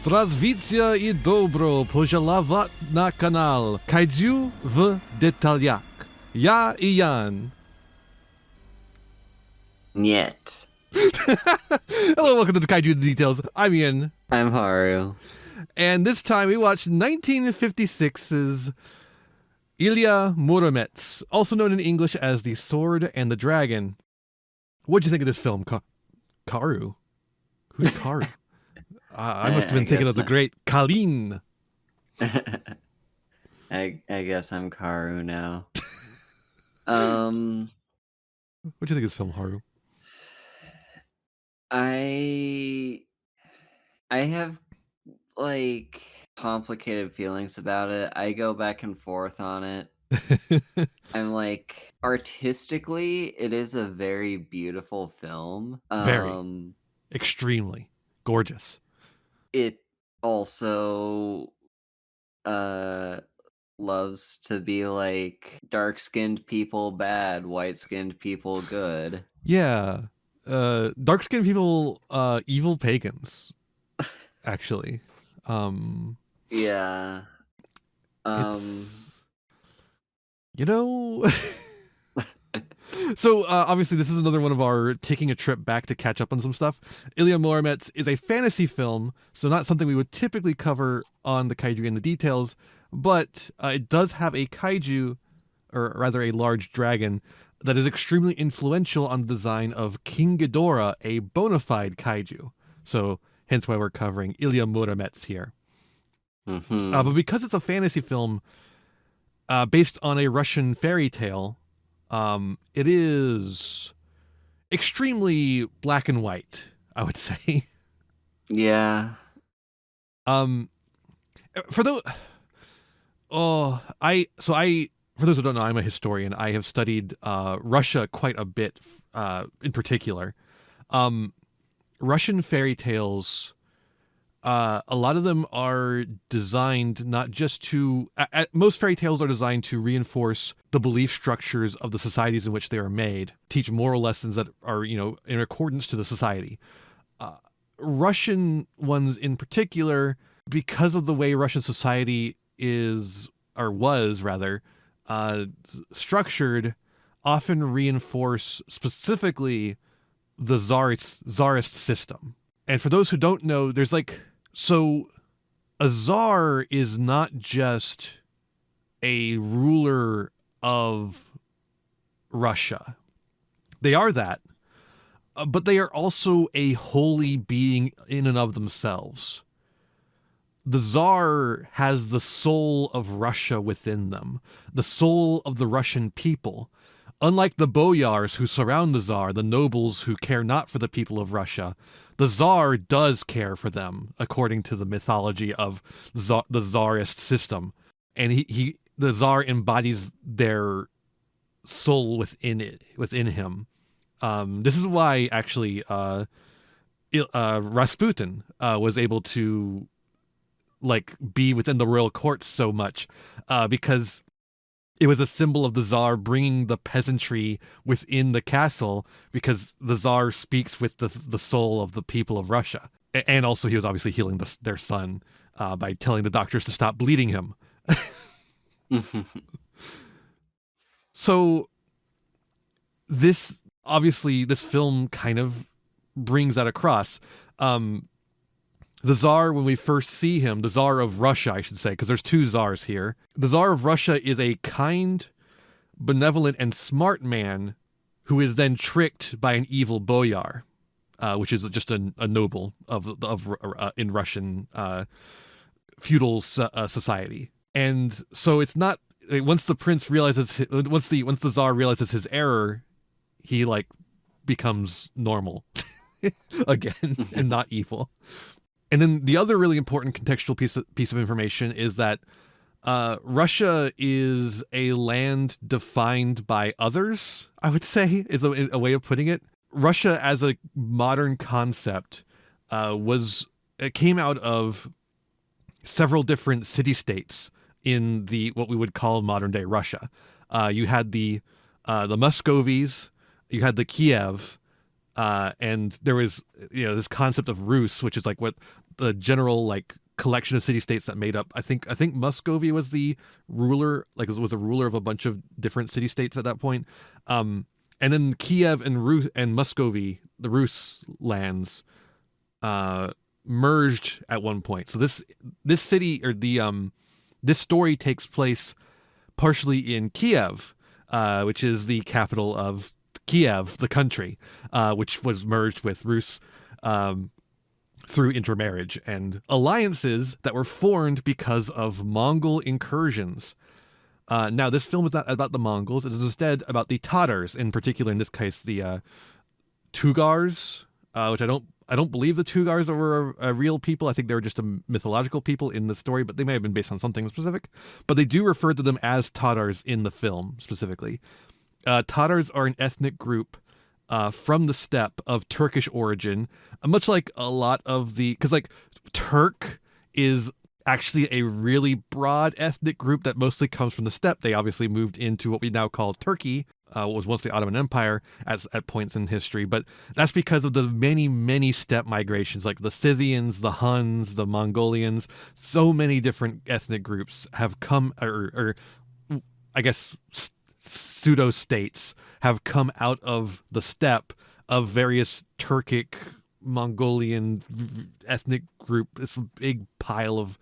Здравствуйте и добро пожаловать на канал Kaiju в деталях. Я Iain. Niet. Hello, welcome to Kaiju in the Details. I'm Ian. I'm Haru. And this time we watched 1956's Ilya Muromets, also known in English as The Sword and the Dragon. What'd you think of this film, Karu? Who's Karu? I must have been thinking of the great Kalin. I guess I'm Karu now. What'd you think of this film, Haru? I have like complicated feelings about it. I go back and forth on it. I'm like, artistically, it is a very beautiful film. Very. Extremely gorgeous. It also loves to be like dark-skinned people bad, white-skinned people good. Yeah. Dark-skinned people, evil pagans, actually. Yeah. It's, you know... So, obviously, this is another one of our taking a trip back to catch up on some stuff. Ilya Muromets is a fantasy film, so not something we would typically cover on the Kaiju in the Details, but it does have a kaiju, or rather a large dragon, that is extremely influential on the design of King Ghidorah, a bona fide kaiju. So, hence why we're covering Ilya Muromets here. Mm-hmm. But because it's a fantasy film based on a Russian fairy tale, it is extremely black and white, I would say. Yeah. For those, for those who don't know, I'm a historian. I have studied Russia quite a bit, in particular. Russian fairy tales, a lot of them are designed not just to... most fairy tales are designed to reinforce the belief structures of the societies in which they are made, teach moral lessons that are, in accordance to the society. Russian ones in particular, because of the way Russian society was structured, often reinforce specifically the czarist system. And for those who don't know, there's so a czar is not just a ruler of Russia. They are that, but they are also a holy being in and of themselves. The czar has the soul of Russia within them, the soul of the Russian people. Unlike the boyars who surround the czar, the nobles who care not for the people of Russia, the czar does care for them, according to the mythology of the czarist system. And the czar embodies their soul within him. This is why, actually, Rasputin was able to be within the royal court so much, because it was a symbol of the czar bringing the peasantry within the castle, because the czar speaks with the soul of the people of Russia. And also he was obviously healing their son by telling the doctors to stop bleeding him. So this film kind of brings that across. The Tsar, when we first see him, the Tsar of Russia, I should say, because there's two Tsars here. The Tsar of Russia is a kind, benevolent, and smart man who is then tricked by an evil boyar, which is just a noble in Russian feudal society. And so it's not, once the Tsar realizes his error, he becomes normal again and not evil. And then the other really important contextual piece of information is that Russia is a land defined by others, I would say, is a way of putting it. Russia as a modern concept came out of several different city-states in what we would call modern day Russia. You had the Muscovies, you had the Kiev, and there was this concept of Rus, which is what the general like collection of city states that made up. I think Muscovy was the ruler, like was a ruler of a bunch of different city states at that point. And then Kiev and Muscovy, the Rus lands, merged at one point. So this city or this story takes place partially in Kiev, which is the capital of Kiev, the country, which was merged with Rus through intermarriage and alliances that were formed because of Mongol incursions. Now, this film is not about the Mongols. It is instead about the Tatars, in particular, in this case, the Tugars, which I don't believe the Tugars were a real people. I think they were just a mythological people in the story, but they may have been based on something specific. But they do refer to them as Tatars in the film, specifically. Tatars are an ethnic group from the steppe of Turkish origin, much like a lot of because like Turk is actually a really broad ethnic group that mostly comes from the steppe. They obviously moved into what we now call Turkey, what was once the Ottoman Empire at points in history, but that's because of the many steppe migrations, like the Scythians, the Huns, the Mongolians. So many different ethnic groups have come, or I guess pseudo states have come out of the steppe of various Turkic, Mongolian ethnic group. It's a big pile of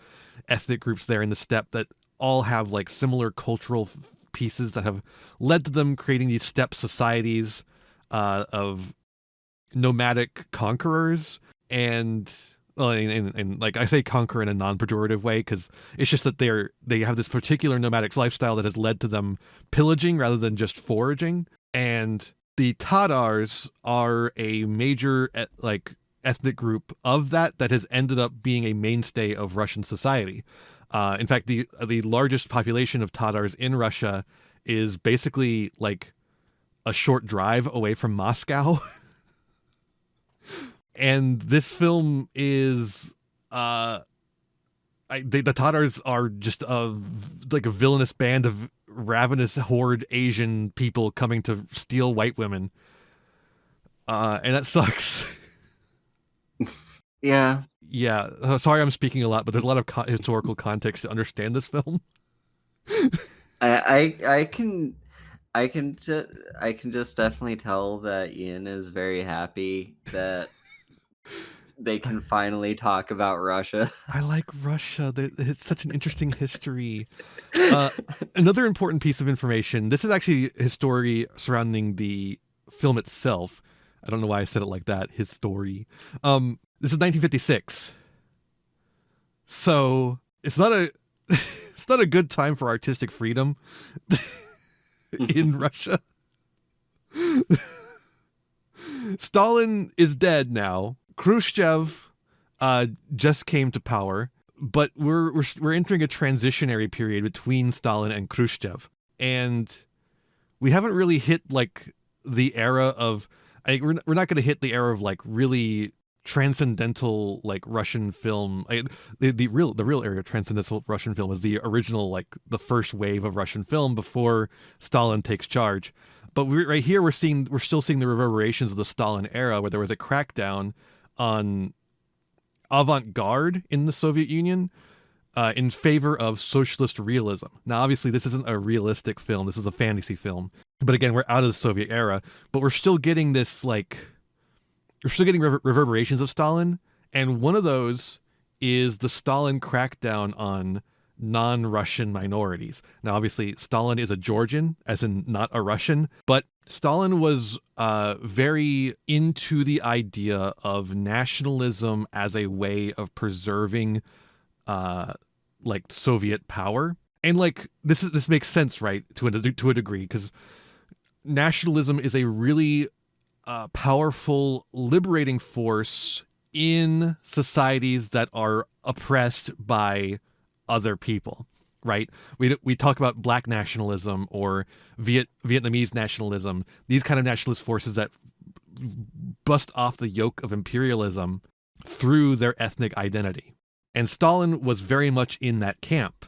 ethnic groups there in the steppe that all have like similar cultural pieces that have led to them creating these steppe societies of nomadic conquerors. And well, and like I say conquer in a non-pejorative way because it's just that they have this particular nomadic lifestyle that has led to them pillaging rather than just foraging. And the Tatars are a major ethnic group of that has ended up being a mainstay of Russian society. In fact, the largest population of Tatars in Russia is basically like a short drive away from Moscow. And this film is the Tatars are just like a villainous band of ravenous horde Asian people coming to steal white women, and that sucks. Yeah. Sorry, I'm speaking a lot, but there's a lot of historical context to understand this film. I can just definitely tell that Ian is very happy that they can finally talk about Russia. I like Russia. It's such an interesting history. Another important piece of information. This is actually a story surrounding the film itself. I don't know why I said it like that. His story. This is 1956. So it's not a good time for artistic freedom in Russia. Stalin is dead now. Khrushchev just came to power, but we're entering a transitionary period between Stalin and Khrushchev, and we haven't really hit like the era of. We're not going to hit the era of like really transcendental like Russian film. The real era of transcendental Russian film is the original, like the first wave of Russian film before Stalin takes charge. But right here we're still seeing the reverberations of the Stalin era, where there was a crackdown on avant-garde in the Soviet Union in favor of socialist realism. Now, obviously, this isn't a realistic film. This is a fantasy film. But again, we're out of the Soviet era, but we're still getting this reverberations of Stalin. And one of those is the Stalin crackdown on non-Russian minorities. Now, obviously, Stalin is a Georgian, as in not a Russian, but Stalin was very into the idea of nationalism as a way of preserving like Soviet power. And like this makes sense, right, to a degree, because nationalism is a really powerful liberating force in societies that are oppressed by other people, right? We talk about black nationalism or Vietnamese nationalism, these kind of nationalist forces that bust off the yoke of imperialism through their ethnic identity. And Stalin was very much in that camp.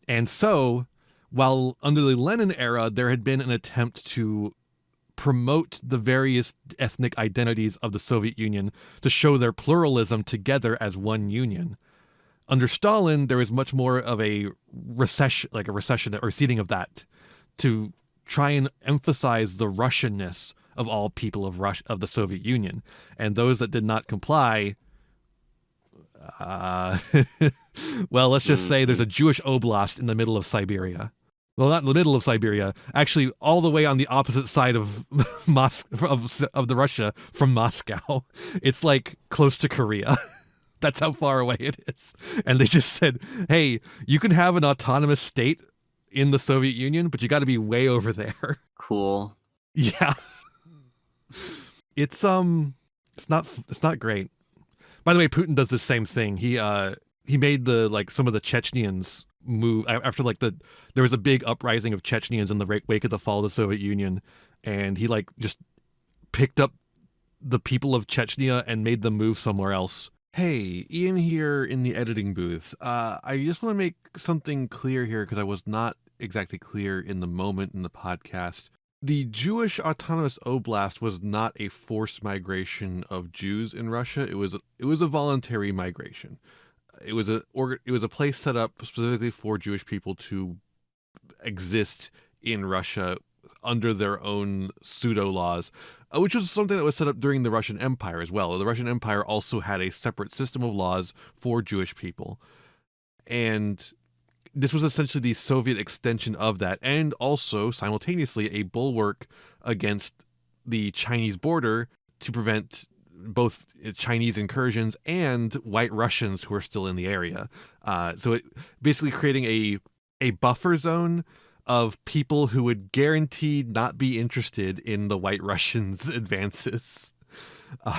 And so, while under the Lenin era, there had been an attempt to promote the various ethnic identities of the Soviet Union to show their pluralism together as one union. Under Stalin, there was much more of a recession or receding of that, to try and emphasize the Russianness of all people of the Soviet Union, and those that did not comply. Well, let's just say there's a Jewish oblast in the middle of Siberia. Well, not in the middle of Siberia, actually, all the way on the opposite side of of the Russia from Moscow. It's like close to Korea. That's how far away it is. And they just said, "Hey, you can have an autonomous state in the Soviet Union, but you got to be way over there." Cool. Yeah. It's not great. By the way, Putin does the same thing. He made some of the Chechens move after there was a big uprising of Chechens in the wake of the fall of the Soviet Union, and he just picked up the people of Chechnya and made them move somewhere else. Hey, Ian here in the editing booth. I just want to make something clear here because I was not exactly clear in the moment in the podcast. The Jewish Autonomous Oblast was not a forced migration of Jews in Russia. It was a voluntary migration. It was a place set up specifically for Jewish people to exist in Russia under their own pseudo laws, which was something that was set up during the Russian Empire as well. The Russian Empire also had a separate system of laws for Jewish people, and this was essentially the Soviet extension of that, and also simultaneously a bulwark against the Chinese border to prevent both Chinese incursions and White Russians who are still in the area. So it basically creating a buffer zone of people who would guaranteed not be interested in the White Russians' advances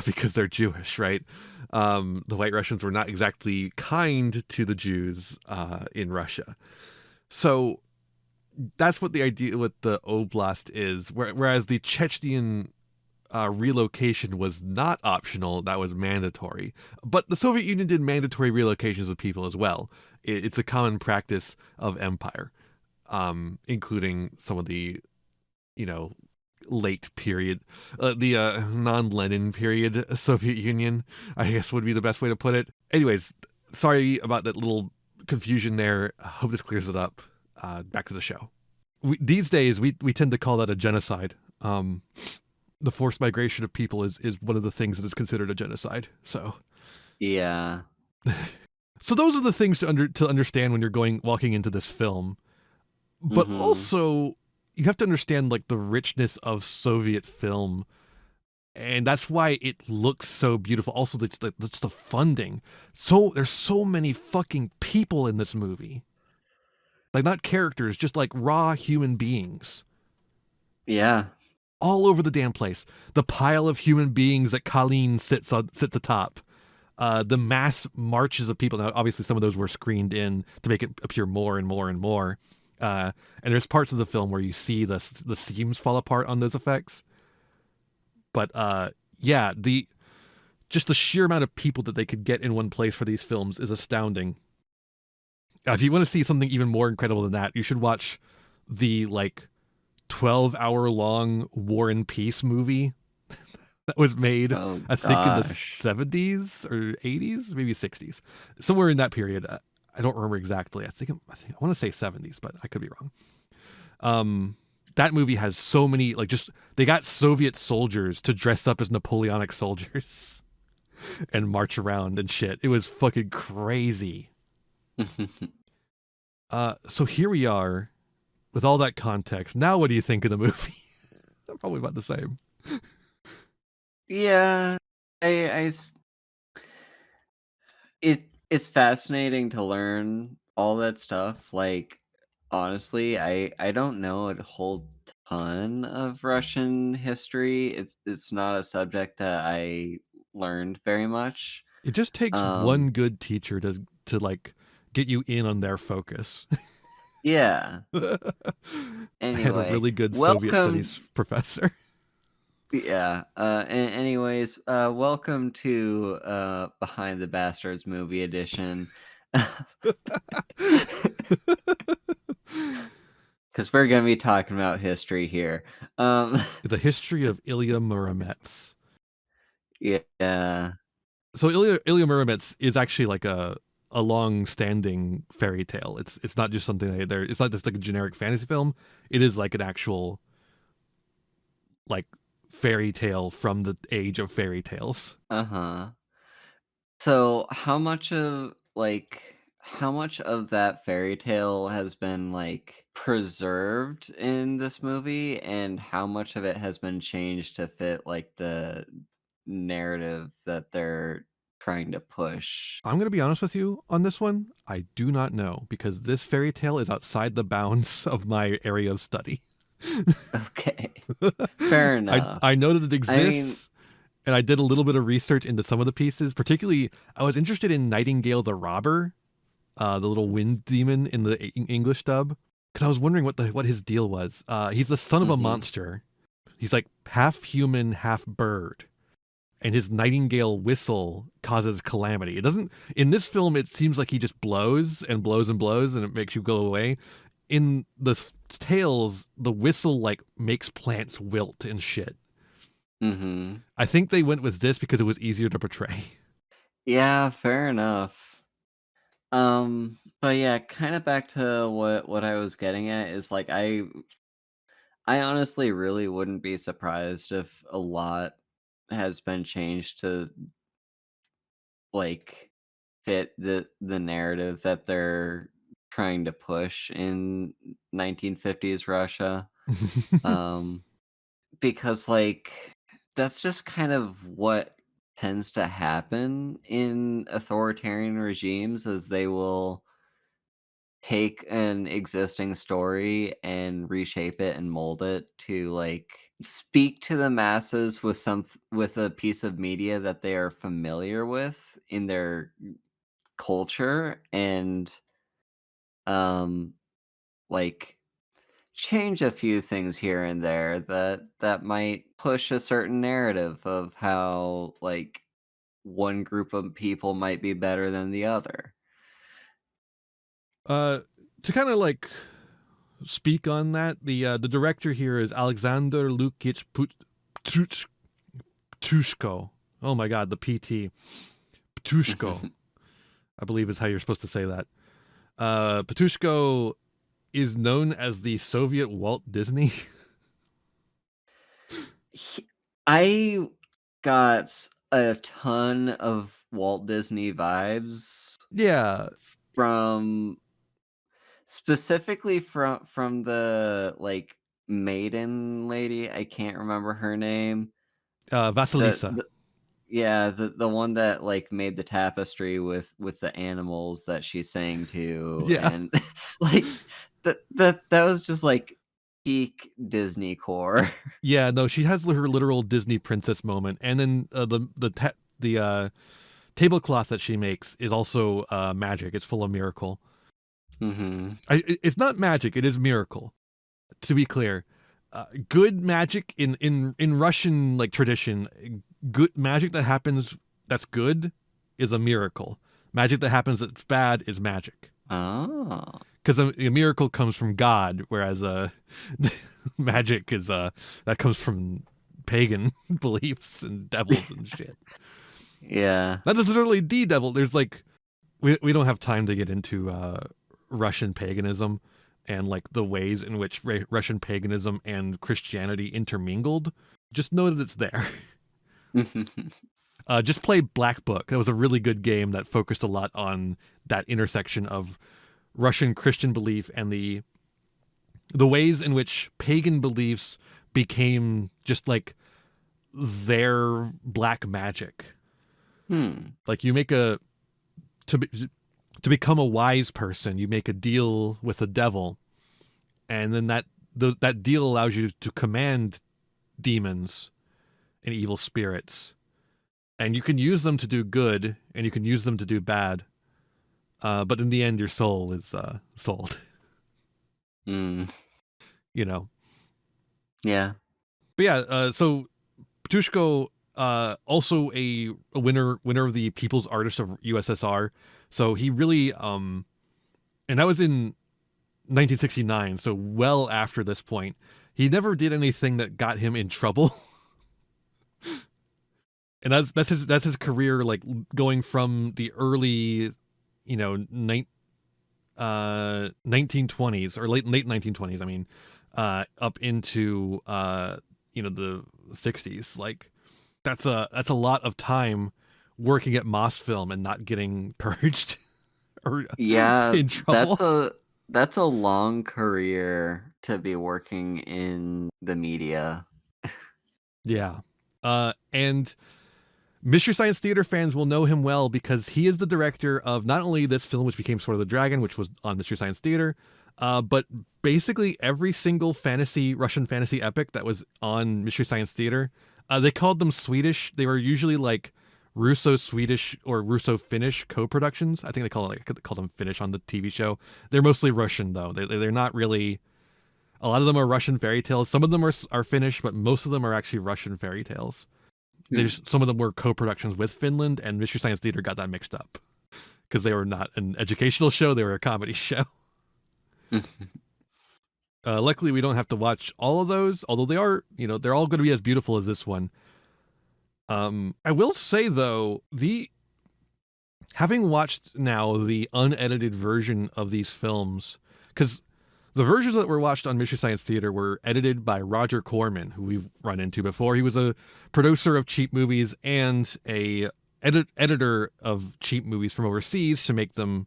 because they're Jewish, right? The White Russians were not exactly kind to the Jews in Russia. So that's what the idea with the oblast is. Whereas the Chechen relocation was not optional, that was mandatory. But the Soviet Union did mandatory relocations of people as well. It's a common practice of empire, including some of the, late period, the non-Lenin period Soviet Union, I guess would be the best way to put it. Anyways, sorry about that little confusion there. I hope this clears it up. Back to the show. These days, we tend to call that a genocide. The forced migration of people is one of the things that is considered a genocide. So, yeah. So those are the things to understand when you're walking into this film. But also, you have to understand the richness of Soviet film, and that's why it looks so beautiful. Also, it's the funding. So there's so many fucking people in this movie, not characters, just raw human beings. Yeah, all over the damn place. The pile of human beings that Colleen sits atop. The mass marches of people. Now, obviously, some of those were screened in to make it appear more and more and more. And there's parts of the film where you see the seams fall apart on those effects. But yeah, just the sheer amount of people that they could get in one place for these films is astounding. If you want to see something even more incredible than that, you should watch the 12-hour long War and Peace movie that was made, I think, in the 70s or 80s, maybe 60s, somewhere in that period. I don't remember exactly. I want to say 70s, but I could be wrong. That movie has so many, they got Soviet soldiers to dress up as Napoleonic soldiers and march around and shit. It was fucking crazy. So here we are with all that context. Now what do you think of the movie? Probably about the same. Yeah, it's fascinating to learn all that stuff. Honestly, I don't know a whole ton of Russian history. It's not a subject that I learned very much. It just takes one good teacher to get you in on their focus. Yeah. I had a really good Soviet studies professor. Yeah. Anyways, welcome to Behind the Bastards Movie Edition. because we're gonna be talking about history here. Um, The history of Ilya Muromets. yeah. So Ilya Muromets is actually like a long-standing fairy tale. It's not just something that there. It's not just like a generic fantasy film. It is like an actual like fairy tale from the age of fairy tales. Uh-huh. So how much of that fairy tale has been like preserved in this movie, and how much of it has been changed to fit like the narrative that they're trying to push? I'm gonna be honest with you on this one. I do not know because this fairy tale is outside the bounds of my area of study. Okay. Fair enough. I know that it I mean, exists, and I did a little bit of research into some of the pieces. Particularly, I was interested in Nightingale the Robber, the little wind demon in the English dub, because I was wondering what his deal was. He's the son of a mhm, monster. He's like half human, half bird, and his nightingale whistle causes calamity. It doesn't in this film. It seems like he just blows and blows and blows, and it makes you go away. In the tales, the whistle like makes plants wilt and shit. mhm. I think they went with this because it was easier to portray. Yeah, fair enough. But yeah, kind of back to what I was getting at is like I honestly really wouldn't be surprised if a lot has been changed to like fit the narrative that they're trying to push in 1950s Russia. Um because like that's just kind of what tends to happen in authoritarian regimes, as they will take an existing story and reshape it and mold it to like speak to the masses with with a piece of media that they are familiar with in their culture, and um like change a few things here and there that might push a certain narrative of how like one group of people might be better than the other. uh, to kind of like speak on that, the director here is Alexander Lukich Ptushko. Oh my god, the PT Ptushko, I believe is how you're supposed to say that. Ptushko is known as the Soviet Walt Disney. He- I got a ton of Walt Disney vibes Yeah, from specifically from the like maiden lady. I can't remember her name. The, Vasilisa. the Yeah, the one that like made the tapestry with the animals that she sang to, Yeah, and like that was just like peak Disney core. yeah. No, she has her literal Disney princess moment, and then the tablecloth that she makes is also magic. It's full of miracle. Hmm. It's not magic. It is miracle. To be clear, good magic in Russian like tradition, good magic that happens that's good is a miracle. Magic that happens that's bad is magic. Oh. Because a miracle comes from God, whereas magic is that comes from pagan beliefs and devils and shit. Yeah. Not necessarily the devil. There's like we don't have time to get into Russian paganism and like the ways in which Russian paganism and Christianity intermingled. Just know that it's there. Just play Black Book. That was a really good game that focused a lot on that intersection of Russian Christian belief and the ways in which pagan beliefs became just like their black magic. Hmm. Like you make a to be, to become a wise person, you make a deal with the devil, and then that deal allows you to command demons and evil spirits, and you can use them to do good, and you can use them to do bad. But in the end, your soul is sold. Hmm. You know. Yeah. But yeah, so Ptushko, also a winner of the People's Artist of USSR. So he really and that was in 1969, so well after this point. He never did anything that got him in trouble. And that's his career, like going from the early, you know, 1920s or late 1920s. I mean, up into the 60s. Like that's a lot of time working at Mosfilm and not getting purged or Yeah, in trouble. that's a long career to be working in the media. Yeah. And Mystery Science Theater fans will know him well because he is the director of not only this film, which became Sword of the Dragon, which was on Mystery Science Theater, but basically every single Russian fantasy epic that was on Mystery Science Theater. They called them Swedish. They were usually like Russo-Swedish or Russo-Finnish co-productions. I think they call them Finnish on the TV show. They're mostly Russian though. They're not really. A lot of them are Russian fairy tales. Some of them are Finnish, but most of them are actually Russian fairy tales. There's some of them were co-productions with Finland, and Mystery Science Theater got that mixed up because they were not an educational show; they were a comedy show. Luckily, we don't have to watch all of those, although they are, they're all going to be as beautiful as this one. I will say though, having watched now the unedited version of these films, because the versions that were watched on Mystery Science Theater were edited by Roger Corman, who we've run into before. He was a producer of cheap movies and a editor of cheap movies from overseas to make them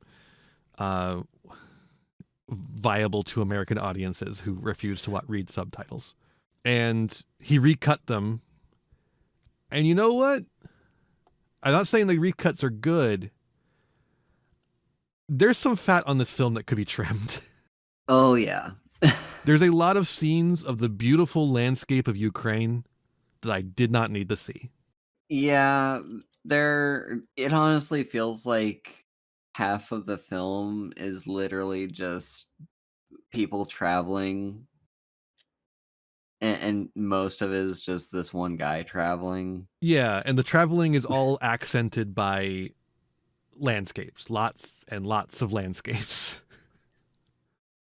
viable to American audiences who refuse to read subtitles. And he recut them. And you know what? I'm not saying the recuts are good. There's some fat on this film that could be trimmed. Oh, yeah. There's a lot of scenes of the beautiful landscape of Ukraine that I did not need to see. Yeah, it honestly feels like half of the film is literally just people traveling, and most of it is just this one guy traveling. Yeah, and the traveling is all accented by landscapes, lots and lots of landscapes.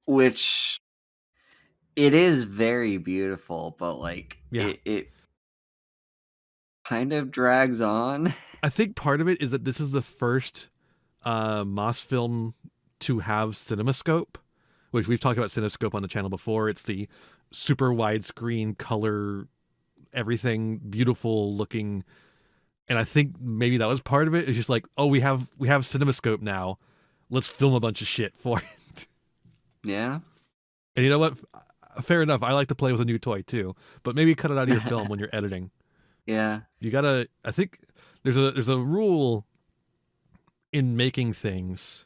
Which it is very beautiful, but like Yeah. it kind of drags on. I think part of it is that this is the first Moss film to have CinemaScope, which we've talked about CinemaScope on the channel before. It's the super widescreen color, everything beautiful looking. And I think maybe that was part of it. It's just like, oh, we have CinemaScope now. Let's film a bunch of shit for it. Yeah. And you know what? Fair enough. I like to play with a new toy too, but maybe cut it out of your film when you're editing. Yeah. You gotta. I think there's a rule in making things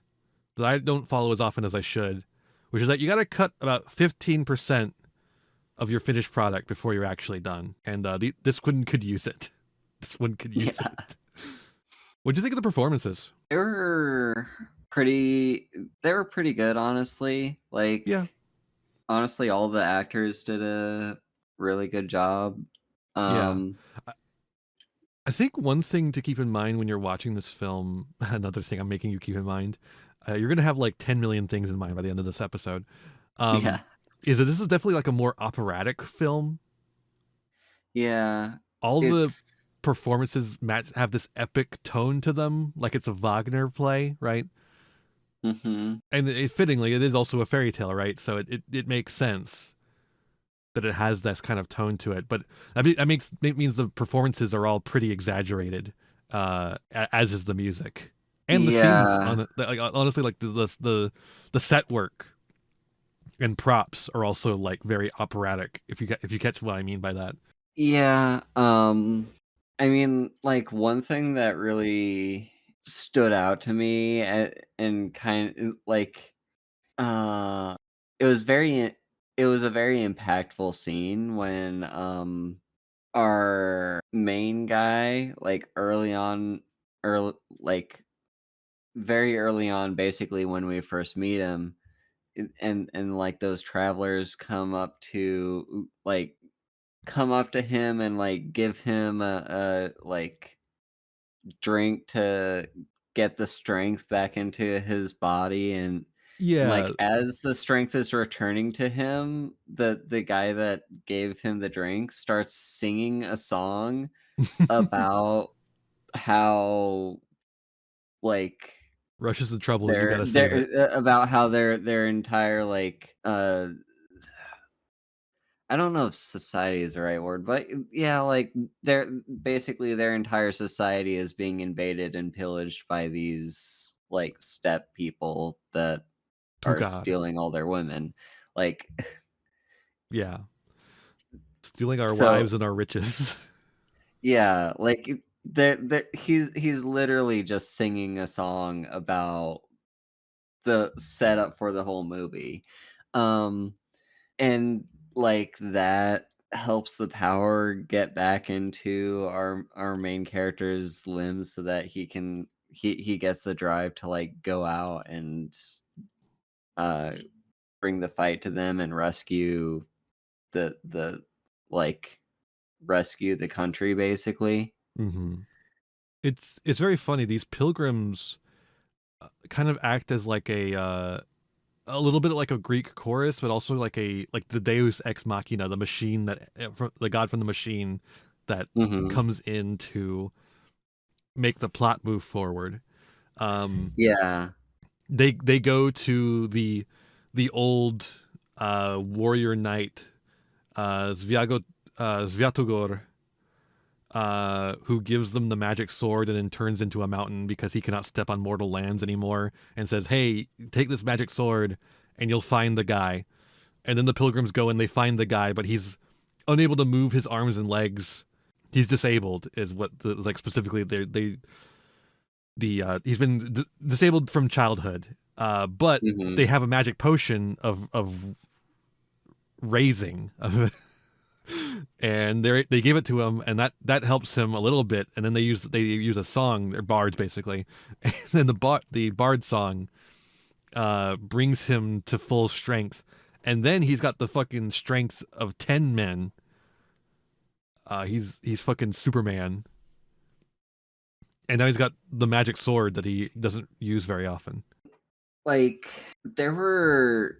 that I don't follow as often as I should, which is that you gotta cut about 15% of your finished product before you're actually done. And this one could use it. This one could use it. What do you think of the performances? They were pretty good, honestly. Like, Yeah. honestly, all the actors did a really good job. Yeah. I think one thing to keep in mind when you're watching this film, another thing I'm making you keep in mind, you're going to have like 10 million things in mind by the end of this episode, Yeah. is that this is definitely like a more operatic film. Yeah. All the It's performances have this epic tone to them, like it's a Wagner play, right? mhm. And fittingly, it is also a fairy tale, right? So it makes sense that it has this kind of tone to it. But that means the performances are all pretty exaggerated, as is the music and the scenes Yeah. on it. Like, honestly, like the set work and props are also like very operatic. If you catch what I mean by that. Yeah. I mean, like, one thing that really stood out to me, and like, uh, it was it was a very impactful scene when, our main guy, like, like, very early on, basically, when we first meet him, and, like, those travelers come up to him and, like, give him like, drink to get the strength back into his body, and And Yeah. like as the strength is returning to him, the guy that gave him the drink starts singing a song about how like Russia's in trouble. You they're gotta save they're it. about how their entire like I don't know if society is the right word, but yeah, like they're basically their entire society is being invaded and pillaged by these like steppe people that are Tugar. stealing all their women. Like Yeah. Stealing our so wives and our riches. yeah, like he's literally just singing a song about the setup for the whole movie. Um and like that helps the power get back into our main character's limbs so that he gets the drive to like go out and uh bring the fight to them and the like rescue the country basically. hmm It's very funny. These pilgrims kind of act as like a little bit like a Greek chorus, but also like the Deus ex machina, the machine that the god from the machine that Mhm. comes in to make the plot move forward. Um, Yeah. they go to the old warrior knight Sviatogor, who gives them the magic sword and then turns into a mountain because he cannot step on mortal lands anymore, and says, "Hey, take this magic sword, and you'll find the guy." And then the pilgrims go and they find the guy, but he's unable to move his arms and legs. He's disabled, is what like specifically he's been disabled from childhood. But they Mhm. have a magic potion of raising, and they give it to him, and that helps him a little bit. And then they use a song. They're bards basically, and then the bard song brings him to full strength, and then he's got the fucking strength of 10 men. He's fucking Superman, and now he's got the magic sword that he doesn't use very often. Like there were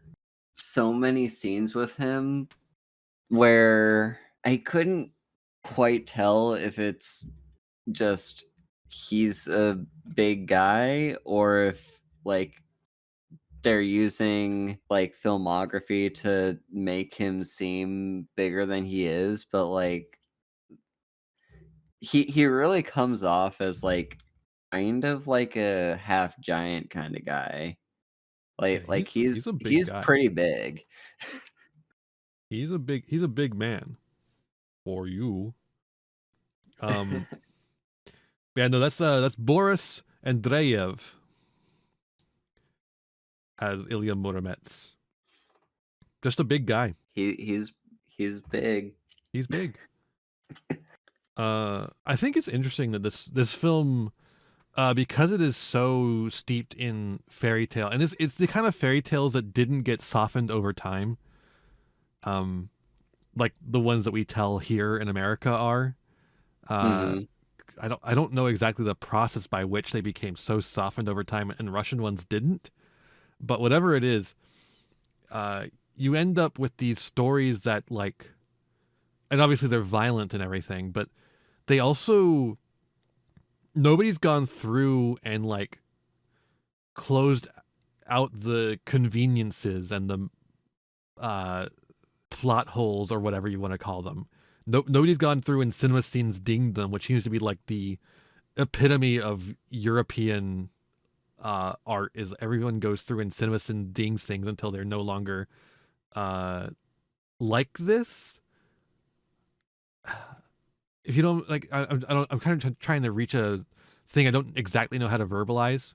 so many scenes with him where I couldn't quite tell if it's just he's a big guy or if like they're using like filmography to make him seem bigger than he is, but like he really comes off as like kind of like a half giant kind of guy. Yeah, Like he's a big he's guy. pretty big. He's a big man for you. Um, yeah, no, that's Boris Andreev as Ilya Muromets. Just a big guy. He's big. He's big. I think it's interesting that this film, because it is so steeped in fairy tale, and it's the kind of fairy tales that didn't get softened over time, um, like the ones that we tell here in America are. Uh, Mhm. I don't know exactly the process by which they became so softened over time, and Russian ones didn't. But whatever it is, you end up with these stories that like, and obviously they're violent and everything, but they also nobody's gone through and like closed out the conveniences and the uh, plot holes or whatever you want to call them. Nobody's gone through and cinema scenes dinged them, which seems to be like the epitome of European art. Is everyone goes through and cinema scene dings things until they're no longer uh, like this. If you don't like, I don't. I'm kind of trying to reach a thing I don't exactly know how to verbalize,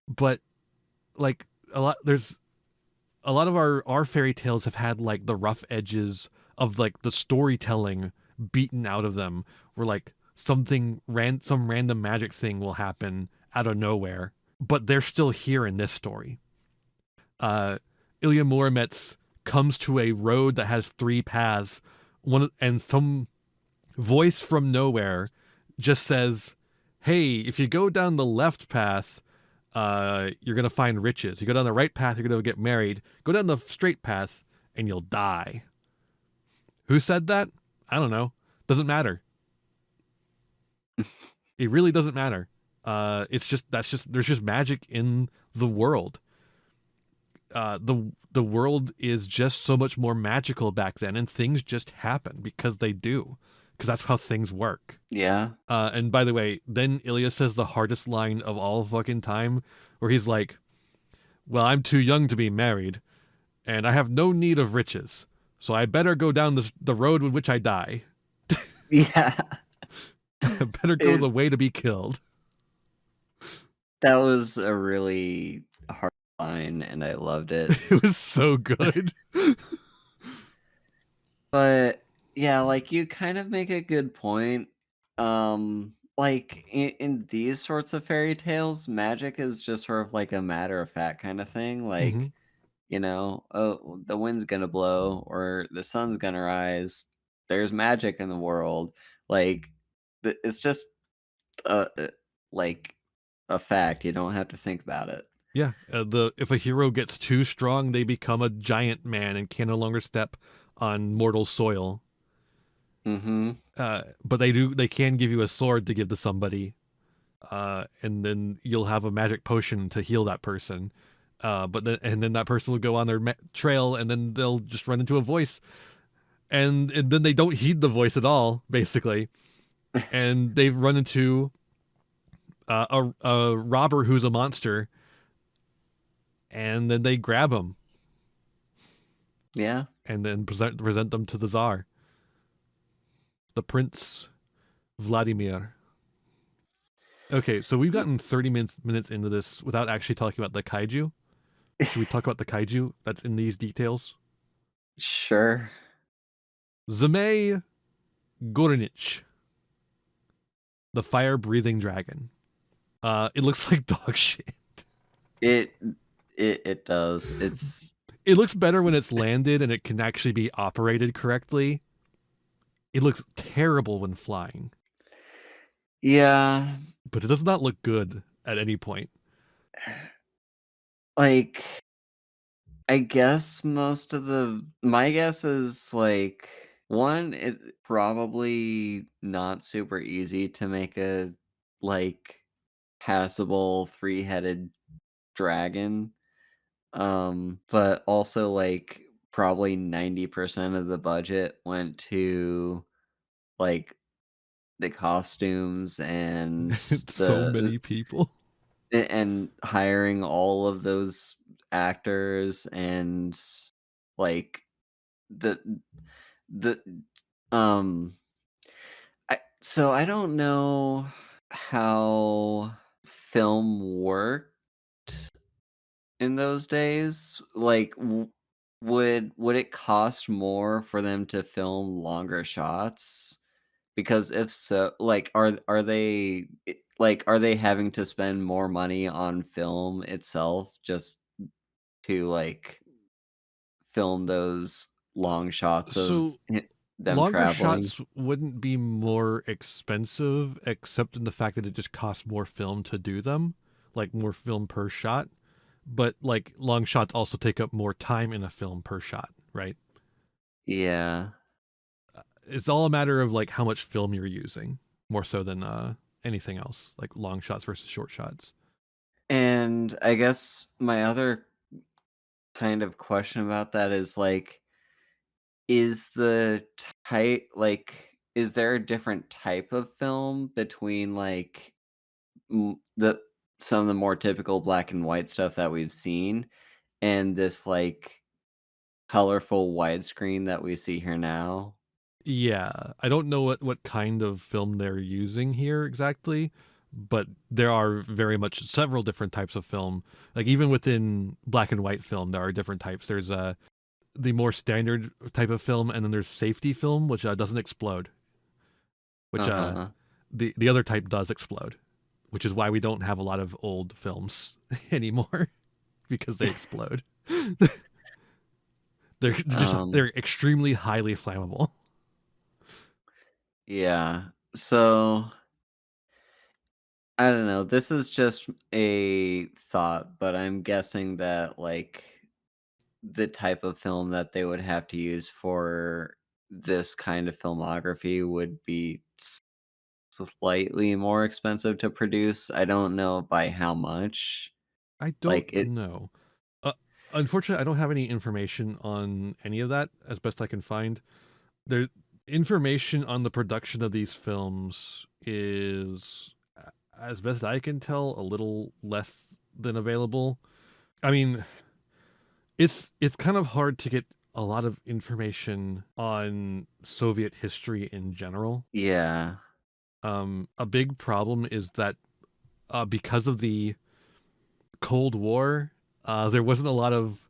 but like there's a lot of our fairy tales have had like the rough edges of like the storytelling beaten out of them, where like some random magic thing will happen out of nowhere, but they're still here in this story. Ilya Muromets comes to a road that has three paths, and some voice from nowhere just says, "Hey, if you go down the left path, you're gonna find riches. You go down the right path, you're gonna get married. Go down the straight path, and you'll die. Who said that? I don't know. Doesn't matter. It really doesn't matter. It's just there's just magic in the world. The world is just so much more magical back then, and things just happen because they do, because that's how things work. Yeah. And by the way, then Ilya says the hardest line of all fucking time, where he's like, "Well, I'm too young to be married, and I have no need of riches, so I better go down the road with which I die. Yeah. I better go It the way to be killed." That was a really hard line, and I loved it. It was so good. But yeah, like you kind of make a good point. Like in these sorts of fairy tales, magic is just sort of like a matter of fact kind of thing. Mm-hmm. Like, oh, the wind's gonna blow or the sun's gonna rise. There's magic in the world. Like, it's just like a fact. You don't have to think about it. Yeah, if a hero gets too strong, they become a giant man and can no longer step on mortal soil. Mm-hmm. But they can give you a sword to give to somebody, and then you'll have a magic potion to heal that person. And then that person will go on their trail, and then they'll just run into a voice, and then they don't heed the voice at all, basically, and they've run into a robber who's a monster, and then they grab him. Yeah. And then present them to the Tsar, the Prince Vladimir. Okay, so we've gotten 30 minutes into this without actually talking about the kaiju. Should we talk about the kaiju that's in these details? Sure. Zmei Gorinich, the fire-breathing dragon. It looks like dog shit. It does. It looks better when it's landed and it can actually be operated correctly. It looks terrible when flying. Yeah. But it does not look good at any point. Like, I guess my guess is like one, it's probably not super easy to make a like passable three-headed dragon. But also like probably 90% of the budget went to like the costumes and It's so the many people. and hiring all of those actors and like the the um I don't know how film worked in those days. Like would it cost more for them to film longer shots? Because if so, like, are they having to spend more money on film itself just to, like, film those long shots of So them longer traveling? shots wouldn't be more expensive, except in the fact that it just costs more film to do them, like more film per shot. But like long shots also take up more time in a film per shot, right? Yeah, It's all a matter of like how much film you're using, more so than anything else, like long shots versus short shots. and I guess my other kind of question about that is, like, is the is there a different type of film between, like, the some of the more typical black and white stuff that we've seen and this, like, colorful widescreen that we see here now? Yeah, I don't know what kind of film they're using here exactly, but there are very much several different types of film. Like even within black and white film, there are different types. There's the more standard type of film, and then there's safety film, which doesn't explode. Which Uh-huh. the other type does explode, which is why we don't have a lot of old films anymore because they explode. Um, they're extremely highly flammable. yeah. So I don't know. This is just a thought, but I'm guessing that like the type of film that they would have to use for this kind of filmography would be slightly more expensive to produce. I don't know by how much. I don't Like it know. Uh, Unfortunately, I don't have any information on any of that as best I can find. There information on the production of these films is as best I can tell a little less than available. I mean, it's kind of hard to get a lot of information on Soviet history in general. yeah. A big problem is that because of the Cold War, there wasn't a lot of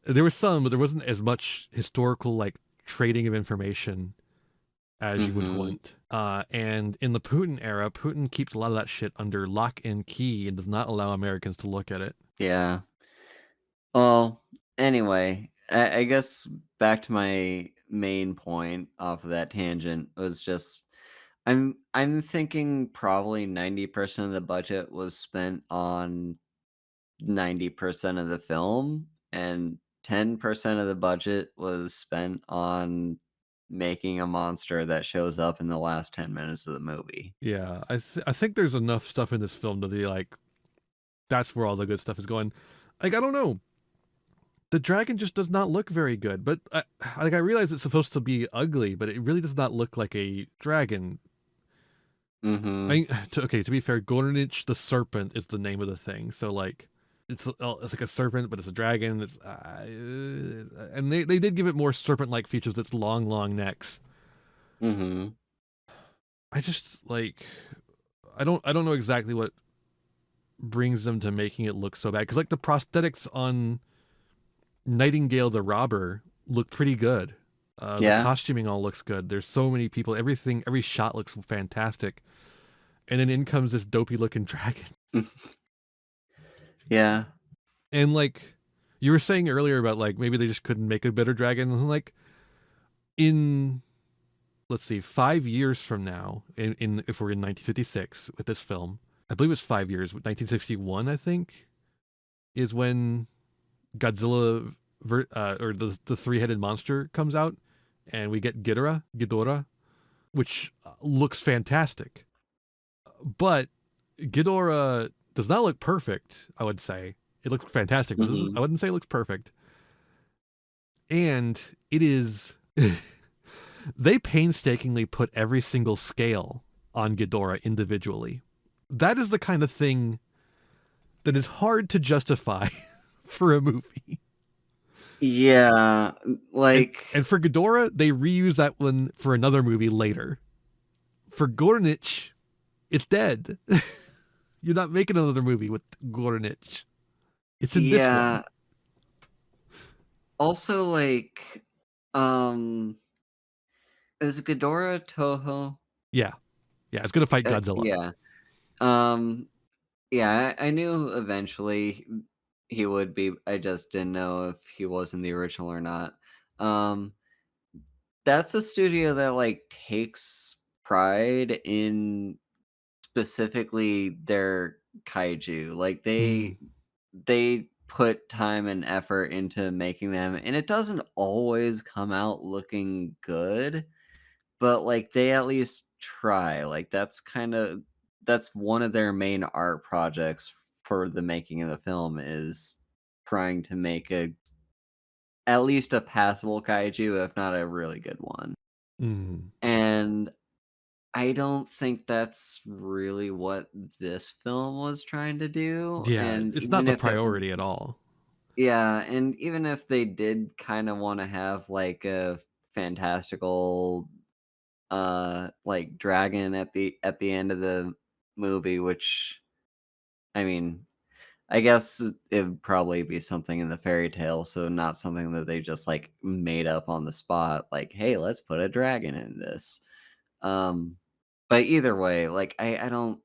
there was some, but there wasn't as much historical like trading of information as you would Mhm. want. And in the Putin era, Putin keeps a lot of that shit under lock and key and does not allow Americans to look at it. Yeah. Well, anyway, I guess back to my main point off of that tangent was just I'm thinking probably 90% of the budget was spent on 90% of the film, and 10% of the budget was spent on making a monster that shows up in the last 10 minutes of the movie. Yeah, I think there's enough stuff in this film to be like that's where all the good stuff is going. Like I don't know, the dragon just does not look very good. But I realize it's supposed to be ugly, but it really does not look like a dragon. Mhm. To be fair, Gornich the serpent is the name of the thing. So like, it's like a serpent, but it's a dragon. It's and they did give it more serpent-like features. Its long necks. Mhm. I just like I don't know exactly what brings them to making it look so bad because like the prosthetics on Nightingale the robber look pretty good. The Yeah. costuming all looks good. There's so many people. Every shot looks fantastic. And then in comes this dopey looking dragon. Yeah. And like you were saying earlier about like maybe they just couldn't make a better dragon. And like in let's see, 5 years from now, in if we're in 1956 with this film, I believe it's 5 years. 1961, I think, is when Godzilla or the three-headed monster comes out, and we get Ghidorah, which looks fantastic. But Ghidorah does not look perfect. I would say it looks fantastic, but I Mhm. wouldn't say it looks perfect. And it is they painstakingly put every single scale on Ghidorah individually. That is the kind of thing that is hard to justify for a movie. Yeah, And like and for Ghidorah, they reuse that one for another movie later. For Gornich, it's dead. You're not making another movie with Gornich. It's in this one. yeah, also, like, um, is Ghidorah Toho? Yeah. Yeah, it's gonna fight Godzilla. Yeah, um, yeah, I knew eventually he would be, I just didn't know if he was in the original or not. Um, that's a studio that, like, takes pride in specifically their kaiju, like, Mm. they put time and effort into making them, and it doesn't always come out looking good, but, like, they at least try, like, that's one of their main art projects for the making of the film is trying to make a at least a passable kaiju, if not a really good one, Mm. and I don't think that's really what this film was trying to do, Yeah, and it's not even the if it priority at all. yeah, and even if they did kinda wanna have, like, a fantastical, like, dragon at the end of the movie, which, I mean, I guess it'd probably be something in the fairy tale, so not something that they just, like, made up on the spot, like, "Hey, let's put a dragon in this." Um, but either way, like, I don't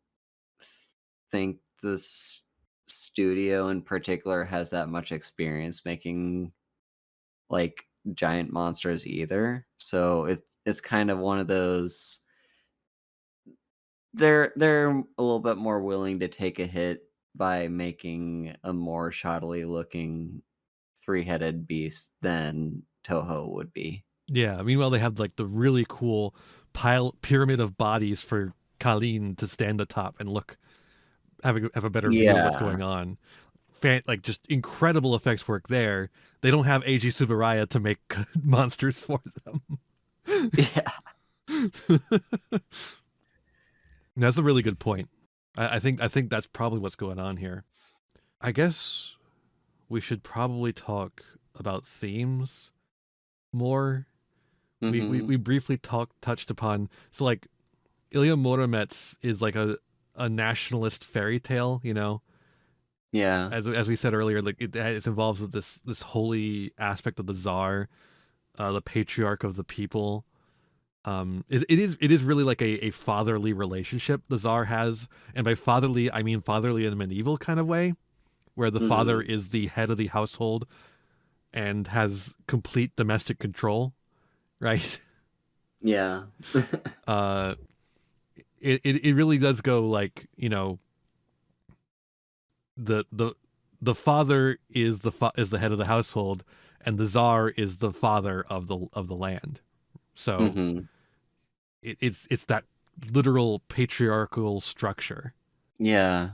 think this studio in particular has that much experience making, like, giant monsters either, so it's kind of one of those they're a little bit more willing to take a hit by making a more shoddily looking three-headed beast than Toho would be. Yeah. Meanwhile, they have like the really cool pyramid of bodies for Colleen to stand atop and look, have a better view of what's Yeah. going on. Like just incredible effects work there. They don't have Eiji Tsuburaya to make monsters for them. Yeah. That's a really good point. I think that's probably what's going on here. I guess we should probably talk about themes more. We briefly touched upon, so like Ilya Muromets is like a nationalist fairy tale, you know. Yeah. As we said earlier, like it involves with this holy aspect of the Tsar, the patriarch of the people. It is really like a fatherly relationship the Tsar has, and by fatherly I mean fatherly in a medieval kind of way, where the father is the head of the household and has complete domestic control, right? Yeah. It really does go like, you know, the father is the head of the household, and the Tsar is the father of the land. So it's that literal patriarchal structure. Yeah.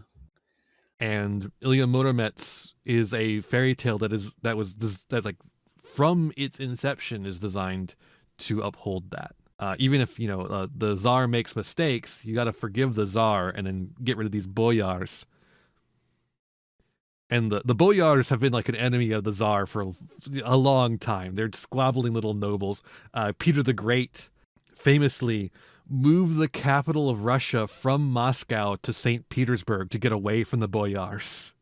And Ilya Muromets is a fairy tale that like from its inception is designed to uphold that. Even if, you know, the Tsar makes mistakes, you got to forgive the Tsar and then get rid of these boyars. And the boyars have been like an enemy of the Tsar for a long time. They're squabbling little nobles. Peter the Great famously moved the capital of Russia from Moscow to St. Petersburg to get away from the boyars.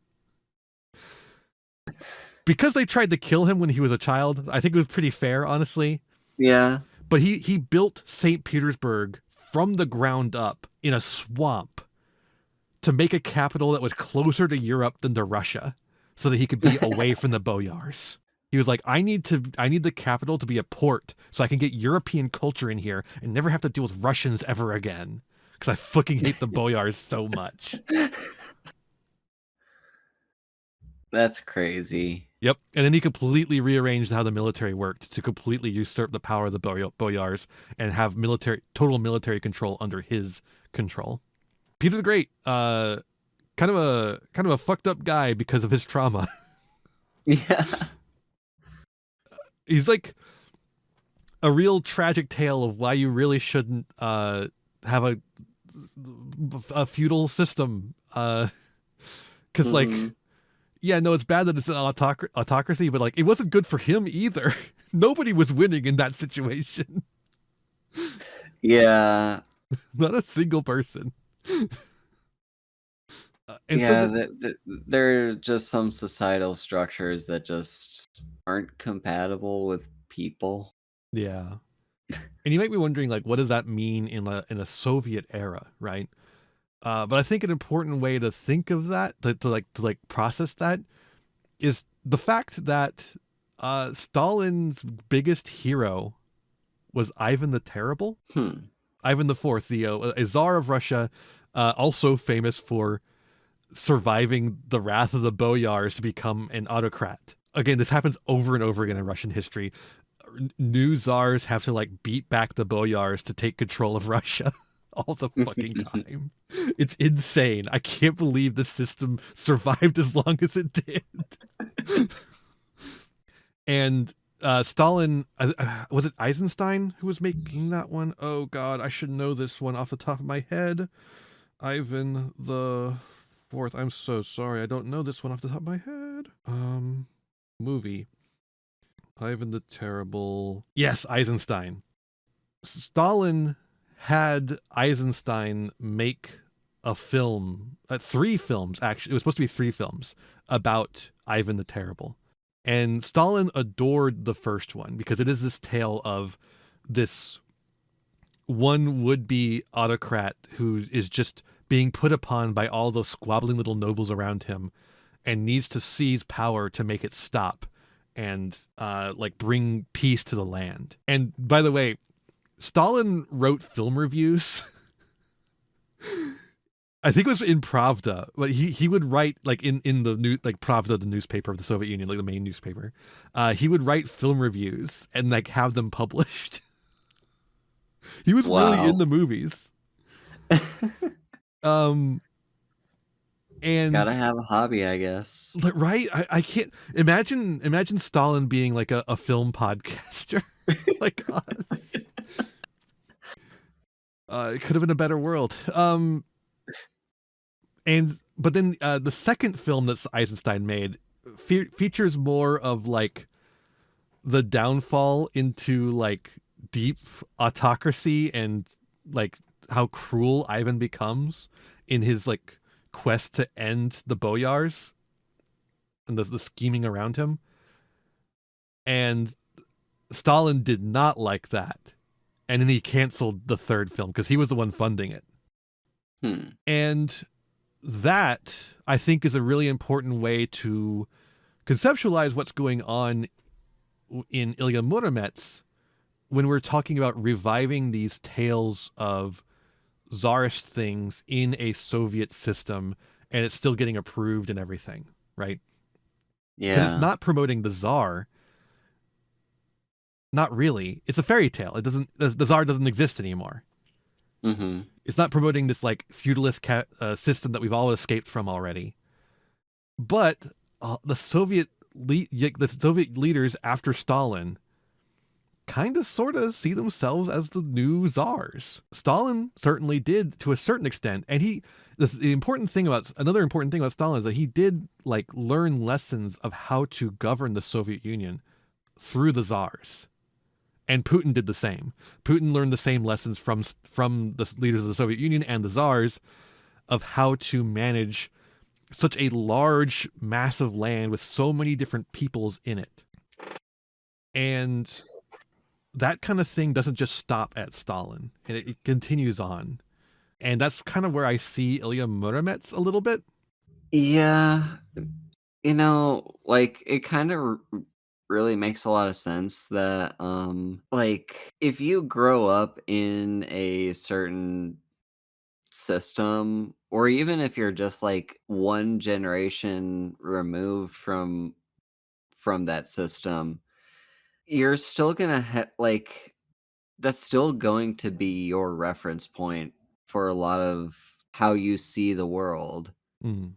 Because they tried to kill him when he was a child, I think it was pretty fair, honestly. Yeah. But he built St. Petersburg from the ground up in a swamp to make a capital that was closer to Europe than to Russia, so that he could be away from the boyars. He was like, I need the capital to be a port so I can get European culture in here and never have to deal with Russians ever again. Because I fucking hate the boyars so much. That's crazy. Yep. And then he completely rearranged how the military worked to completely usurp the power of the boyars and have total military control under his control. Peter the Great, kind of a fucked up guy because of his trauma. Yeah. He's like a real tragic tale of why you really shouldn't have a feudal system. Because like, yeah, no, it's bad that it's an autocracy, but like, it wasn't good for him either. Nobody was winning in that situation. Yeah. Not a single person. And yeah, so there are just some societal structures that just aren't compatible with people. yeah. And you might be wondering, like, what does that mean in a Soviet era, right? But I think an important way to think of that, to process that, is the fact that Stalin's biggest hero was Ivan the Terrible. Ivan IV, the Tsar of Russia, also famous for surviving the wrath of the boyars to become an autocrat. Again, this happens over and over again in Russian history. New czars have to like beat back the boyars to take control of Russia all the fucking time. It's insane. I can't believe the system survived as long as it did. And Stalin, was it Eisenstein who was making that one? Oh God, I should know this one off the top of my head. Ivan the Fourth. I'm so sorry. I don't know this one off the top of my head. Movie. Ivan the Terrible. Yes, Eisenstein. Stalin had Eisenstein make a film, 3 films, actually. It was supposed to be 3 films about Ivan the Terrible. And Stalin adored the first one because it is this tale of this one would-be autocrat who is just being put upon by all those squabbling little nobles around him and needs to seize power to make it stop and like bring peace to the land. And by the way, Stalin wrote film reviews I think it was in Pravda, but he would write like in the new like Pravda, the newspaper of the Soviet Union, like the main newspaper. He would write film reviews and like have them published. He was really in Wow. the movies. Um, Gotta and have a hobby, I guess. right, I can't imagine Stalin being like a film podcaster like us. It could have been a better world. But then the second film that Eisenstein made features more of like the downfall into like deep autocracy and like how cruel Ivan becomes in his like quest to end the boyars and the scheming around him. And Stalin did not like that. And then he canceled the third film because he was the one funding it. And that, I think, is a really important way to conceptualize what's going on in Ilya Muromets when we're talking about reviving these tales of czarist things in a Soviet system and it's still getting approved and everything, right? Because it's Yeah. not promoting the czar. Not really. It's a fairy tale. It doesn't. The czar doesn't exist anymore. Mm-hmm. It's not promoting this like feudalist system that we've all escaped from already. But the Soviet leaders after Stalin kind of sort of see themselves as the new czars. Stalin certainly did to a certain extent, and the important thing about another important thing about Stalin is that he did like learn lessons of how to govern the Soviet Union through the czars. And Putin did the same. Putin learned the same lessons from the leaders of the Soviet Union and the czars of how to manage such a large, massive land with so many different peoples in it. And that kind of thing doesn't just stop at Stalin. It continues on. And that's kind of where I see Ilya Muromets a little bit. Yeah. Like, it kind of really makes a lot of sense that, like, if you grow up in a certain system, or even if you're just like one generation removed from that system, you're still gonna like, that's still going to be your reference point for a lot of how you see the world. Mm.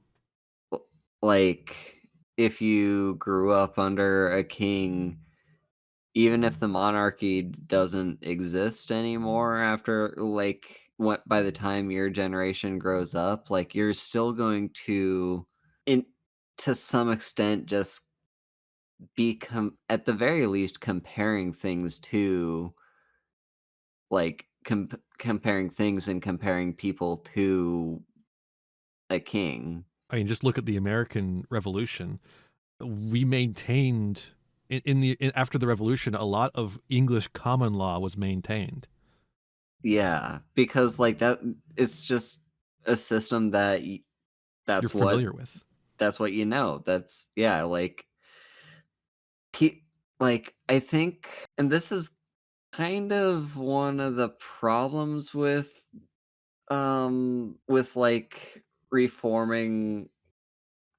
L- Like, if you grew up under a king, even if the monarchy doesn't exist anymore after, like, what by the time your generation grows up, like, you're still going to, in to some extent, just be at the very least comparing things to, like, comparing things and comparing people to a king. I mean, just look at the American Revolution. We maintained after the revolution, a lot of English common law was maintained. Yeah, because, like, it's just a system that You're that's what familiar with. that's what you know. That's, yeah, like, Pe like, I think, and this is kind of one of the problems with, like, reforming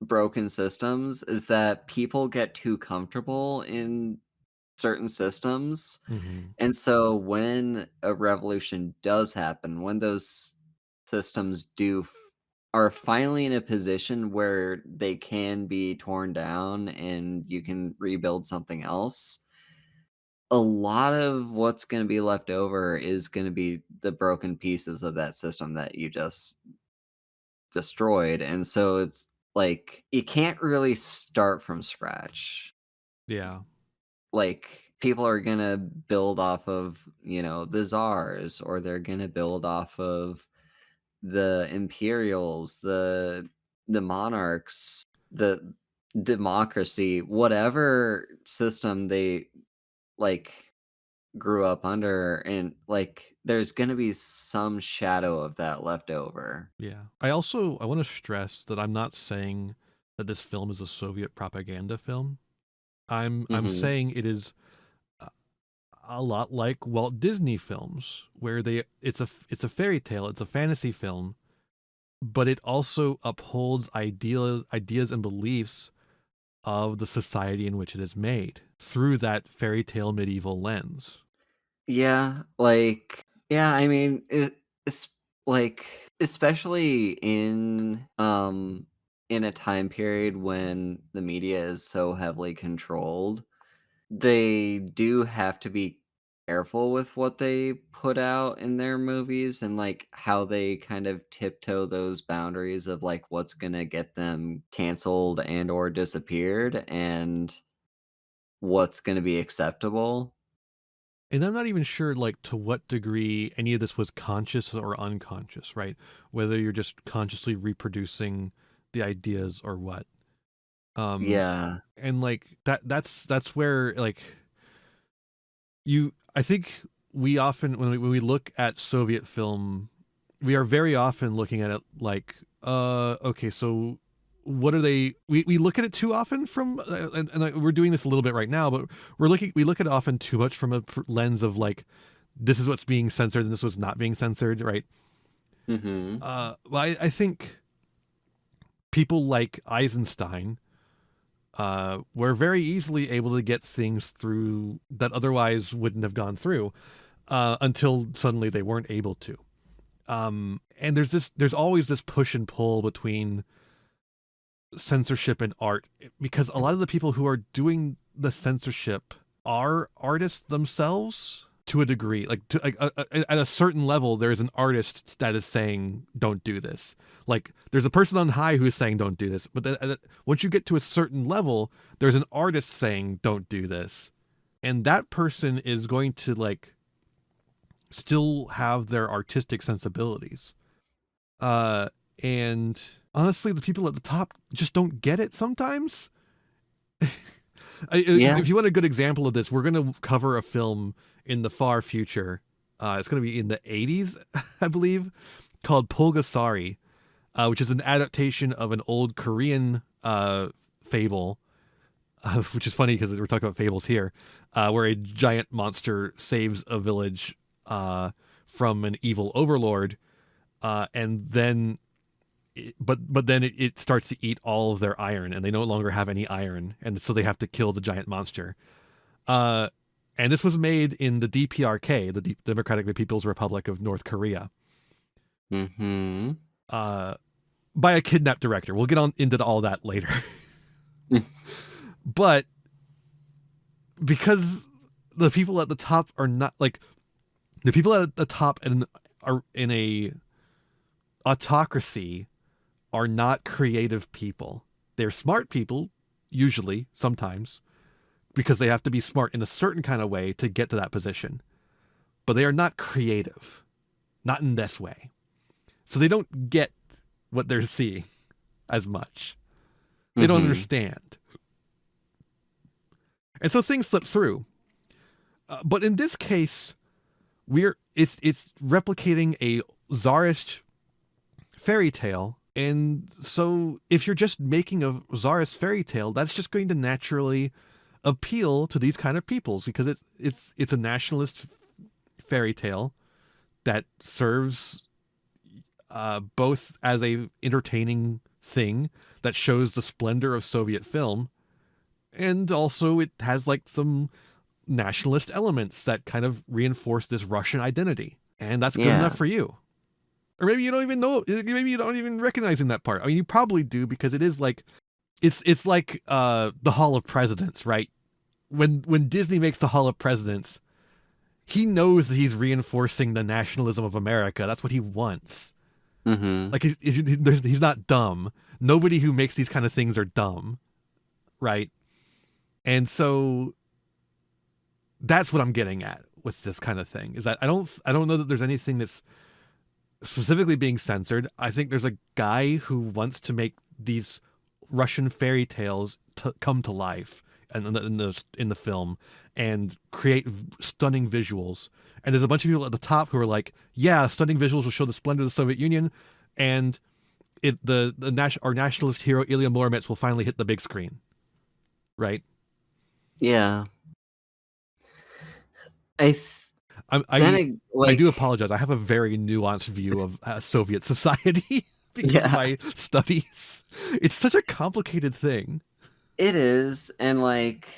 broken systems, is that people get too comfortable in certain systems. Mm-hmm. And so when a revolution does happen, when those systems are finally in a position where they can be torn down and you can rebuild something else, a lot of what's going to be left over is going to be the broken pieces of that system that you just destroyed. And so it's like, you can't really start from scratch. Yeah. Like, people are gonna build off of, the czars, or they're gonna build off of the imperials, the monarchs, the democracy, whatever system they, like, grew up under, and, like, there's gonna be some shadow of that left over. Yeah. I want to stress that I'm not saying that this film is a Soviet propaganda film. I'm Mhm. saying it is. a lot like Walt Disney films, where it's a fairy tale, it's a fantasy film, but it also upholds ideas and beliefs of the society in which it is made through that fairy tale medieval lens. Yeah, like, yeah, I mean, it's like, especially in a time period when the media is so heavily controlled, they do have to be careful with what they put out in their movies and, like, how they kind of tiptoe those boundaries of, like, what's gonna get them canceled and or disappeared and what's gonna be acceptable. And I'm not even sure like to what degree any of this was conscious or unconscious, right? Whether you're just consciously reproducing the ideas or what. Um Yeah. and like that's where like I think we often when we look at Soviet film, we are very often looking at it like okay, so what are they we look at it too often from and we're doing this a little bit right now, but we look at it often too much from a lens of like this is what's being censored and this was not being censored, right? Mhm. Well, I think people like Eisenstein were very easily able to get things through that otherwise wouldn't have gone through until suddenly they weren't able to. And there's always this push and pull between censorship and art, because a lot of the people who are doing the censorship are artists themselves to a degree. Like at a certain level, there is an artist that is saying don't do this. Like there's a person on high who is saying don't do this, but once you get to a certain level, there's an artist saying don't do this, and that person is going to like still have their artistic sensibilities. And honestly, the people at the top just don't get it sometimes. Yeah. If you want a good example of this, we're going to cover a film in the far future. It's going to be in the 80s, I believe, called Pulgasari, which is an adaptation of an old Korean fable, which is funny because we're talking about fables here, where a giant monster saves a village from an evil overlord, and then but then it starts to eat all of their iron, and they no longer have any iron, and so they have to kill the giant monster. And this was made in the DPRK, the Democratic People's Republic of North Korea, Mhm. by a kidnapped director. We'll get on into all that later. But because the people at the top are not like the people at the top and are in a autocracy are not creative people. They're smart people, usually, sometimes, because they have to be smart in a certain kind of way to get to that position. But they are not creative, not in this way. So they don't get what they're seeing as much. They don't Mhm. understand. And so things slip through. But in this case, it's replicating a czarist fairy tale. And so if you're just making a czarist fairy tale, that's just going to naturally appeal to these kind of peoples, because it's a nationalist fairy tale that serves both as a entertaining thing that shows the splendor of Soviet film, and also it has like some nationalist elements that kind of reinforce this Russian identity, and that's good enough Yeah. for you. Or maybe you don't even know. Maybe you don't even recognize in that part. I mean, you probably do, because it is like it's like the Hall of Presidents, right? When Disney makes the Hall of Presidents, he knows that he's reinforcing the nationalism of America. That's what he wants. Mhm. Like he's not dumb. Nobody who makes these kind of things are dumb, right? And so that's what I'm getting at with this kind of thing, is that I don't know that there's anything that's specifically being censored. I think there's a guy who wants to make these Russian fairy tales come to life in the film and create stunning visuals. And there's a bunch of people at the top who are like, yeah, stunning visuals will show the splendor of the Soviet Union, and our nationalist hero Ilya Muromets will finally hit the big screen, right? Yeah. I th- then I it, I do like, apologize. I have a very nuanced view of Soviet society because of yeah, my studies. It's such a complicated thing. it is, and like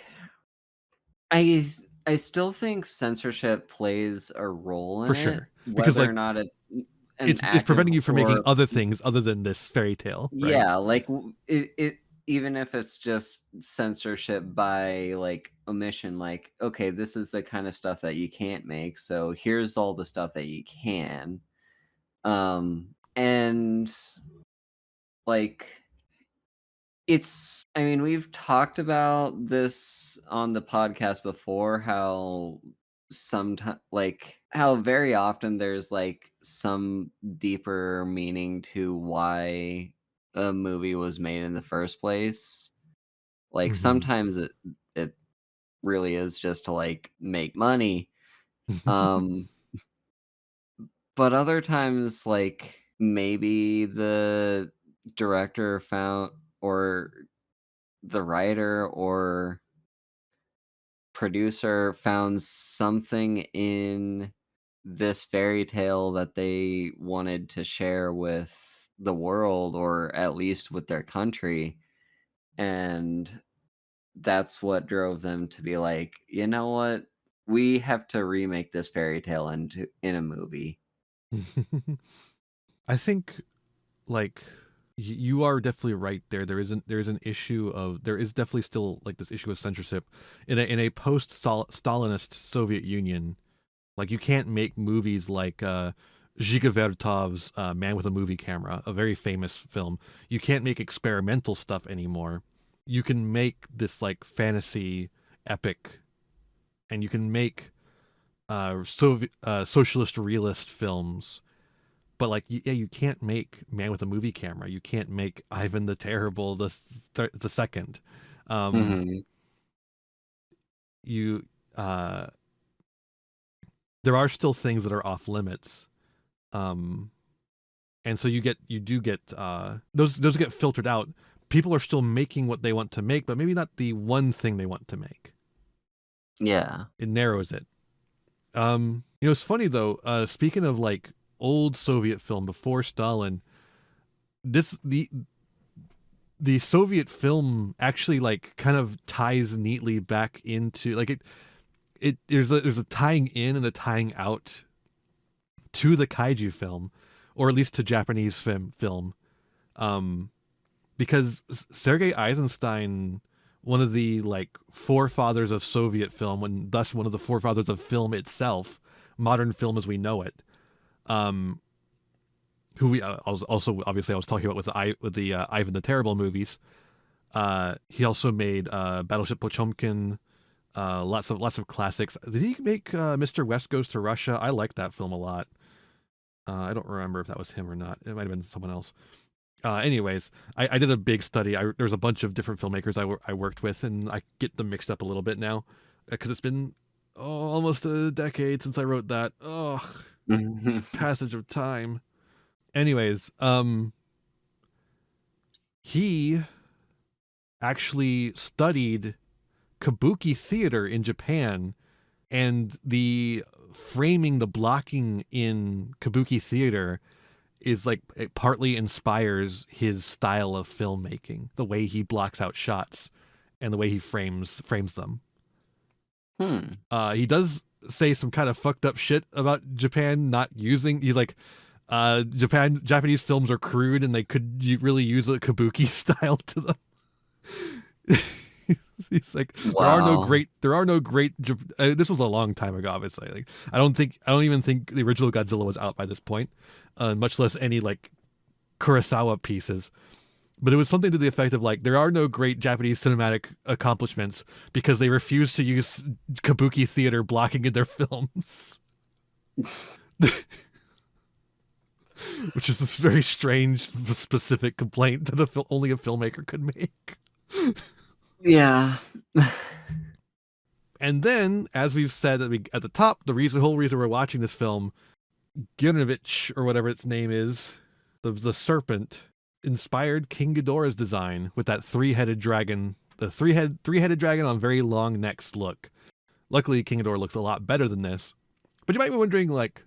I I still think censorship plays a role For in it, sure, because whether or like not it's an it's active preventing you from making or other things other than this fairy tale, right? yeah, like it even if it's just censorship by like omission, like okay, this is the kind of stuff that you can't make, so here's all the stuff that you can. And like I mean, we've talked about this on the podcast before, how sometimes, like, how very often there's like some deeper meaning to why a movie was made in the first place. Like, Hmm. sometimes it really is just to like make money. Um, but other times, like, maybe the director found, or the writer or producer found something in this fairy tale that they wanted to share with the world, or at least with their country, and that's what drove them to be like, you know what, we have to remake this fairy tale in a movie. I think like you are definitely right there. There is an issue of there is definitely still like this issue of censorship in a post Stalinist Soviet Union. Like you can't make movies like Zhiga Vertov's Man with a Movie Camera, a very famous film. You can't make experimental stuff anymore. You can make this like fantasy epic, and you can make socialist realist films. But like, yeah, you can't make Man with a Movie Camera. You can't make Ivan the Terrible the second. Um, Hmm. you there are still things that are off limits. Um, and so you do get those get filtered out. People are still making what they want to make, but maybe not the one thing they want to make. Yeah. It narrows it. It's funny though. Speaking of like old Soviet film before Stalin, this the Soviet film actually like kind of ties neatly back into like it there's a tying in and a tying out to the kaiju film, or at least to Japanese film. Um, because Sergei Eisenstein, one of the like forefathers of Soviet film, and thus one of the forefathers of film itself, modern film as we know it. Um, who I was also obviously I was talking about with the Ivan the Terrible movies. He also made Battleship Pochomkin, lots of classics. Did he make Mr. West Goes to Russia? I like that film a lot. I don't remember if that was him or not. It might have been someone else. Anyways, I did a big study. There was a bunch of different filmmakers I worked with, and I get them mixed up a little bit now because it's been almost a decade since I wrote that. Oh, passage of time. Anyways, he actually studied kabuki theater in Japan, and the framing, the blocking in kabuki theater is like it partly inspires his style of filmmaking, the way he blocks out shots and the way he frames them. Hmm. He does say some kind of fucked up shit about Japan not using. He's like, Japanese films are crude and they could really use a kabuki style to them. He's like, Wow. there are no great. This was a long time ago, obviously. Like, I don't even think the original Godzilla was out by this point, much less any like Kurosawa pieces. But it was something to the effect of like, there are no great Japanese cinematic accomplishments because they refuse to use kabuki theater blocking in their films, which is this very strange, specific complaint that only a filmmaker could make. Yeah. And then, as we've said at the top, whole reason we're watching this film, Gurnovich, or whatever its name is, the serpent, inspired King Ghidorah's design with that three-headed dragon, the three-headed dragon on very long necks look. Luckily, King Ghidorah looks a lot better than this. But you might be wondering, like,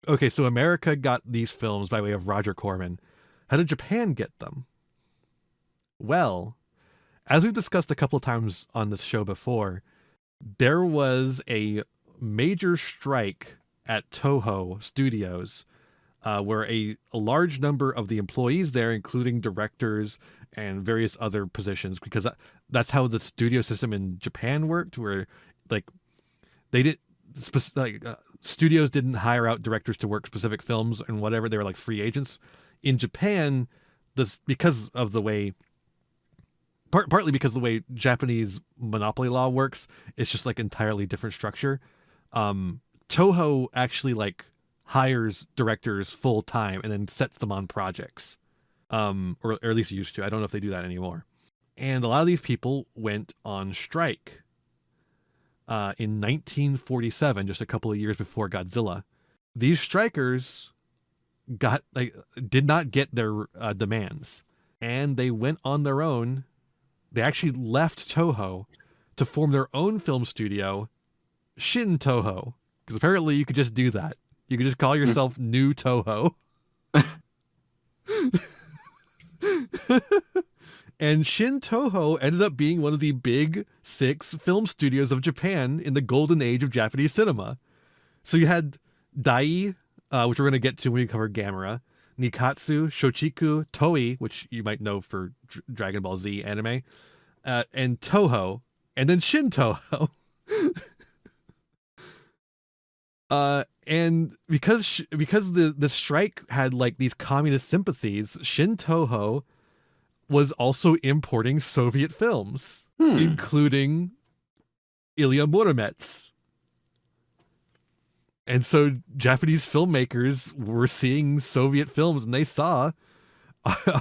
okay, so America got these films by way of Roger Corman. How did Japan get them? Well, as we've discussed a couple of times on this show before, there was a major strike at Toho Studios where a large number of the employees there, including directors and various other positions, because that's how the studio system in Japan worked, where like they did studios didn't hire out directors to work specific films and whatever. They were like free agents. In Japan, this because of the way partly because the way Japanese monopoly law works, it's just like entirely different structure. Toho actually like hires directors full time and then sets them on projects, or at least used to. I don't know if they do that anymore. And a lot of these people went on strike in 1947, just a couple of years before Godzilla. These strikers did not get their demands, and they went on their own. They actually left Toho to form their own film studio, Shin Toho, because apparently you could just do that. You could just call yourself New Toho. And Shin Toho ended up being one of the big 6 film studios of Japan in the golden age of Japanese cinema. So you had Dai, which we're going to get to when we cover Gamera, Nikatsu, Shochiku, Toei, which you might know for Dragon Ball Z anime, and Toho, and then Shin Toho. And because the strike had like these communist sympathies, Shin Toho was also importing Soviet films, including Ilya Muromets. And so Japanese filmmakers were seeing Soviet films, and they saw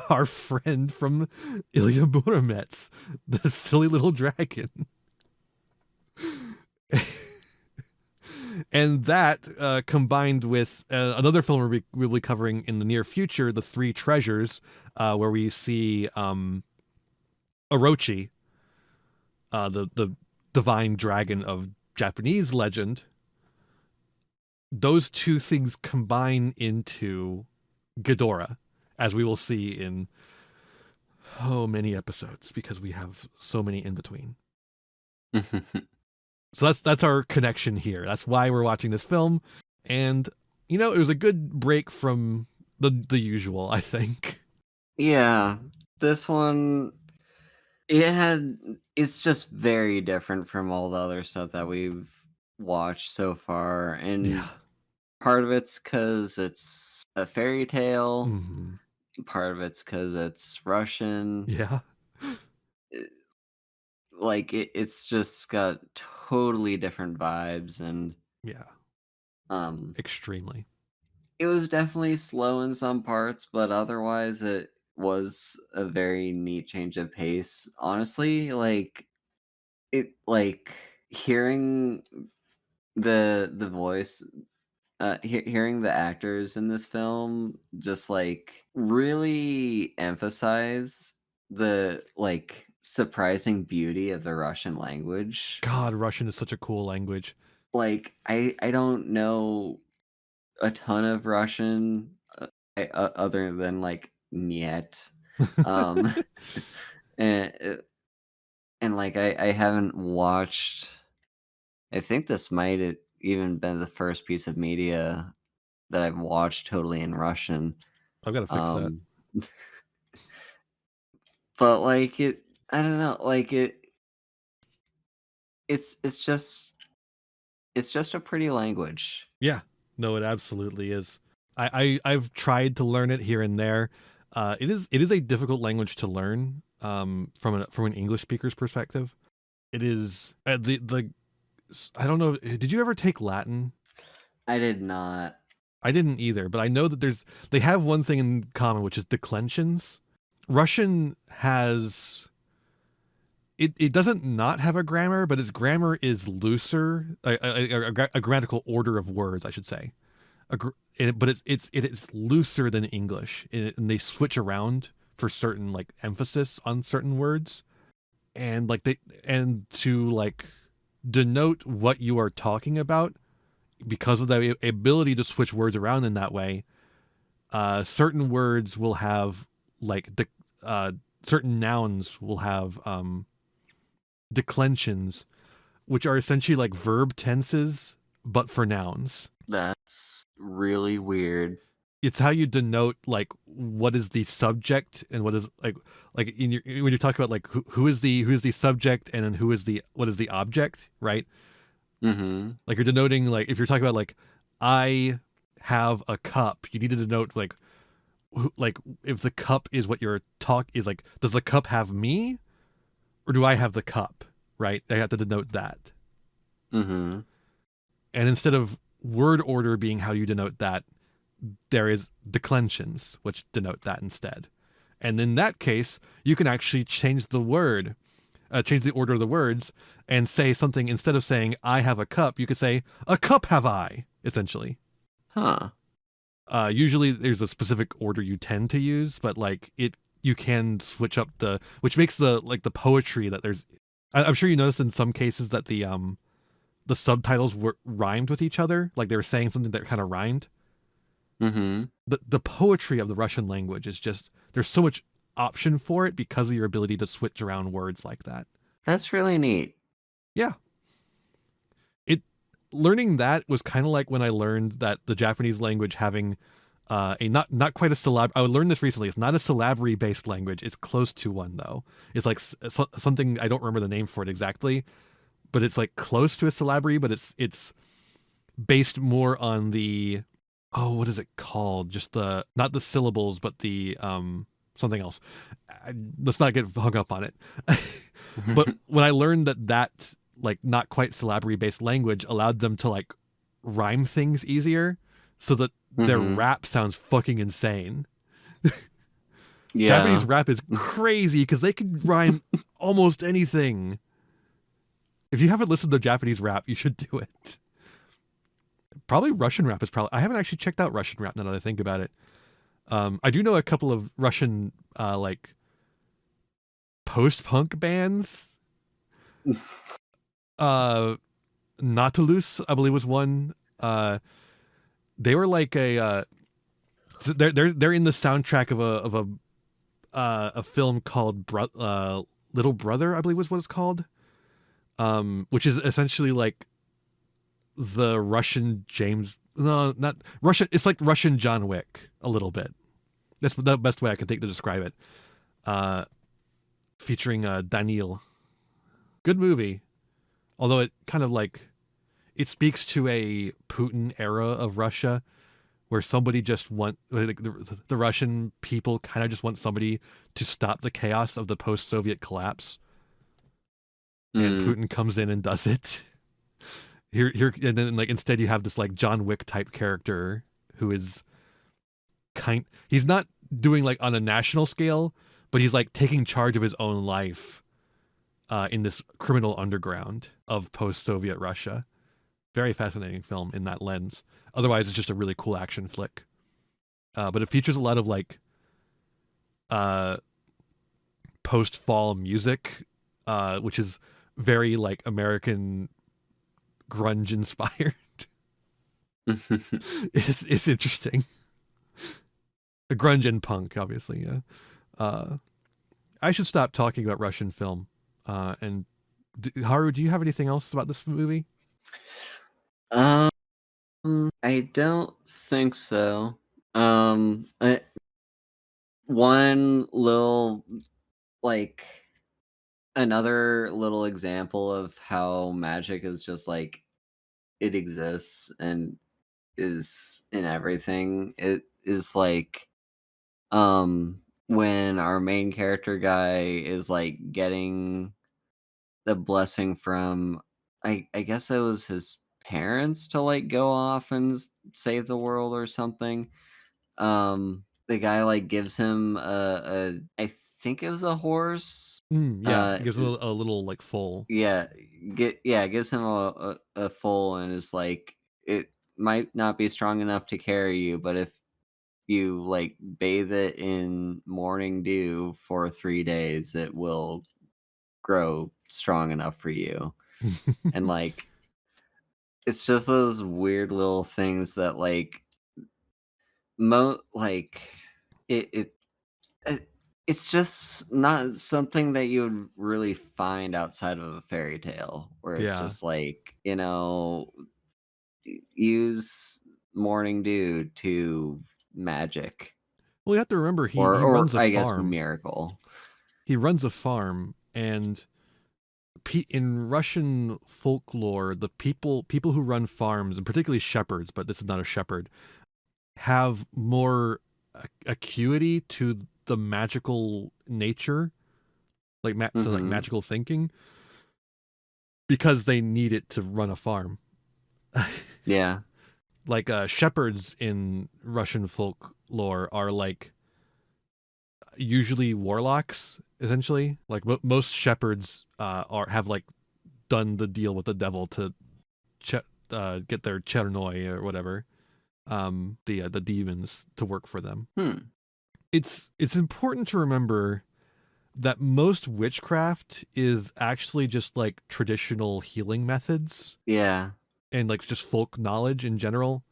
our friend from Ilya Muromets, the silly little dragon. And that combined with another film we'll be covering in the near future, The Three Treasures, where we see Orochi, the divine dragon of Japanese legend. Those two things combine into Ghidorah, as we will see in many episodes, because we have so many in between. So that's our connection here. That's why we're watching this film. And, it was a good break from the usual, I think. Yeah, this one, it's just very different from all the other stuff that we've watched so far. And part of it's because it's a fairy tale. Mm-hmm. Part of it's because it's Russian. Yeah. It's just got totally different vibes, and extremely. It was definitely slow in some parts, but otherwise it was a very neat change of pace. Honestly, hearing the voice, hearing the actors in this film just really emphasize the surprising beauty of the Russian language. God, Russian is such a cool language. I don't know a ton of Russian other than "niet," and I haven't watched. I think this might have even been the first piece of media that I've watched totally in Russian. I've got to fix that. But I don't know, it's just a pretty language. Yeah, no, it absolutely is. I've tried to learn it here and there. It is a difficult language to learn from an English speaker's perspective. It is the I don't know. Did you ever take Latin? I did not. I didn't either, but I know that they have one thing in common, which is declensions. Russian has it doesn't not have a grammar, but its grammar is looser, a grammatical order of words, I should say. But it is looser than English, and they switch around for certain emphasis on certain words, and denote what you are talking about because of the ability to switch words around in that way. Certain words will have like certain nouns will have declensions, which are essentially like verb tenses, but for nouns. That's really weird. It's how you denote like what is the subject and what is like in your when you talk about like who is the subject and then what is the object, right? Mm-hmm. Like you're denoting like if you're talking about like I have a cup, you need to denote like like if the cup is what your talk is like, does the cup have me or do I have the cup, right? I have to denote that. Mm-hmm. And instead of word order being how you denote that, there is declensions, which denote that instead. And in that case, you can actually change the word, change the order of the words, and say something instead of saying "I have a cup." You could say "A cup have I," essentially. Huh. Usually, there's a specific order you tend to use, but like you can switch up which makes the poetry that there's. I'm sure you noticed in some cases that the subtitles were rhymed with each other, like they were saying something that kind of rhymed. Mm-hmm. The poetry of the Russian language is just there's so much option for it because of your ability to switch around words like that. That's really neat. Yeah. It learning that was kind of like when I learned that the Japanese language having a not quite a syllab. I learned this recently. It's not a syllabary based language. It's close to one though. It's like something I don't remember the name for it exactly, but it's like close to a syllabary, but it's based more on the what is it called? Just the not the syllables, but the something else. Let's not get hung up on it. But when I learned that like not quite syllabary based language allowed them to like rhyme things easier, so that their Mm-hmm. rap sounds fucking insane. Yeah. Japanese rap is crazy because they can rhyme almost anything. If you haven't listened to Japanese rap, you should do it. Probably Russian rap is probably. I haven't actually checked out Russian rap now that I think about it. I do know a couple of Russian like post-punk bands. Nautilus, I believe, was one. They were like they're in the soundtrack of a film called Little Brother, I believe was what it's called. Which is essentially like the Russian James. No, not Russian. It's like Russian John Wick a little bit. That's the best way I can think to describe it. Featuring Daniil. Good movie. Although it kind of like it speaks to a Putin era of Russia where somebody just like the Russian people kind of just want somebody to stop the chaos of the post-Soviet collapse. And Putin comes in and does it. Here and then like instead you have this like John Wick type character who is he's not doing like on a national scale, but he's like taking charge of his own life in this criminal underground of post-Soviet Russia. Very fascinating film in that lens. Otherwise, it's just a really cool action flick. But it features a lot of like post-fall music, which is very like American grunge inspired. It's interesting. Grunge and punk, obviously. Yeah. I should stop talking about Russian film. And Haru, do you have anything else about this movie? I don't think so. One little like another little example of how magic is just like it exists and is in everything. It is like when our main character guy is like getting the blessing from I guess it was his parents to like go off and save the world or something. The guy like gives him a I think it was a horse. Yeah, it gives him a little like foal. Yeah, gives him a foal and is like it might not be strong enough to carry you, but if you like bathe it in morning dew for 3 days, it will grow strong enough for you. And like it's just those weird little things that like like it, it it it's just not something that you would really find outside of a fairy tale, where it's Yeah. just like, use morning dew to magic, Well, you have to remember he or runs a I guess farm. miracle. He runs a farm, and in Russian folklore, the people who run farms, and particularly shepherds, but this is not a shepherd, have more acuity to the magical nature, like to like Mhm. magical thinking, because they need it to run a farm. Yeah. Like shepherds in Russian folklore are like usually warlocks, essentially. Like most shepherds are have like done the deal with the devil to get their chernoi or whatever, the demons to work for them. Hmm. It's important to remember that most witchcraft is actually just like traditional healing methods Yeah. and like just folk knowledge in general.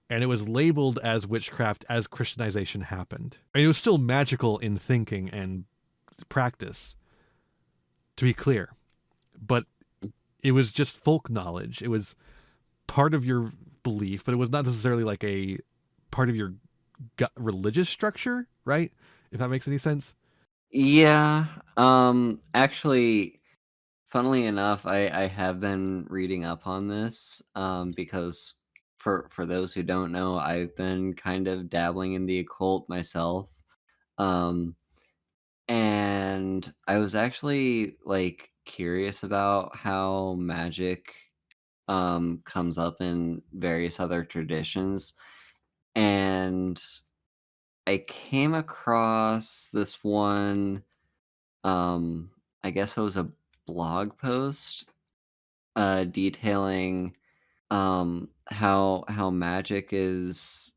And it was labeled as witchcraft as Christianization happened. I mean, it was still magical in thinking and practice, to be clear, but it was just folk knowledge. It was part of your belief, but it was not necessarily like a part of your religious structure, right? If that makes any sense. Yeah. Actually, funnily enough, I have been reading up on this, because for those who don't know, I've been kind of dabbling in the occult myself. Um, and I was actually like curious about how magic comes up in various other traditions. And I came across this one, um, I guess it was a blog post detailing how magic is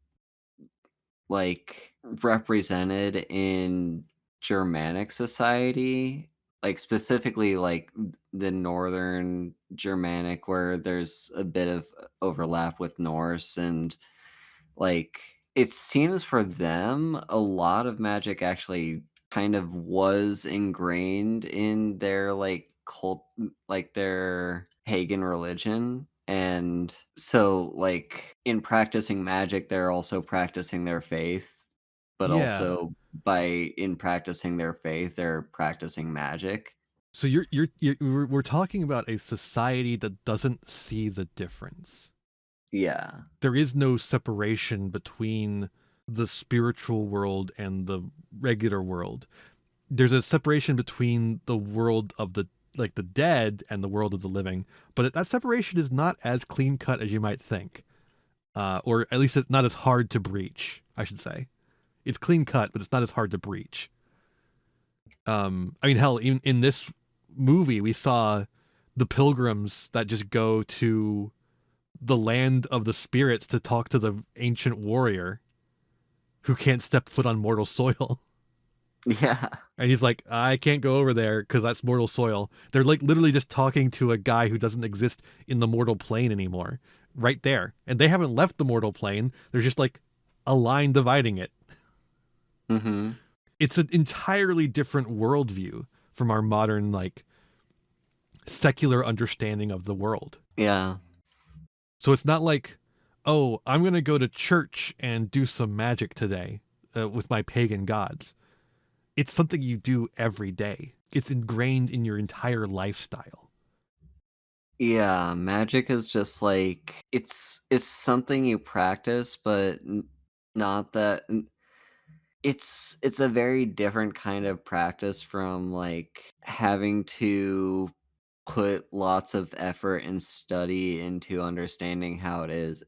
like represented in Germanic society, like specifically like the northern Germanic, where there's a bit of overlap with Norse. And like it seems for them a lot of magic actually kind of was ingrained in their like cult, like their pagan religion. And so like in practicing magic they're also practicing their faith, but Yeah. also by in practicing their faith they're practicing magic. So we're talking about a society that doesn't see the difference. Yeah. There is no separation between the spiritual world and the regular world. There's a separation between the world of the like the dead and the world of the living, but that separation is not as clean cut as you might think, or at least it's not as hard to breach. I should say it's clean cut, but it's not as hard to breach. I mean, hell, even in this movie, we saw the pilgrims that just go to the land of the spirits to talk to the ancient warrior who can't step foot on mortal soil. Yeah. And he's like, I can't go over there because that's mortal soil. They're like literally just talking to a guy who doesn't exist in the mortal plane anymore, right there. And they haven't left the mortal plane. There's just like a line dividing it. Mhm. It's an entirely different worldview from our modern, like, secular understanding of the world. Yeah. So it's not like, oh, I'm going to go to church and do some magic today with my pagan gods. It's something you do every day. It's ingrained in your entire lifestyle. Yeah, magic is just like it's something you practice, but not that it's a very different kind of practice from like having to put lots of effort and study into understanding how it is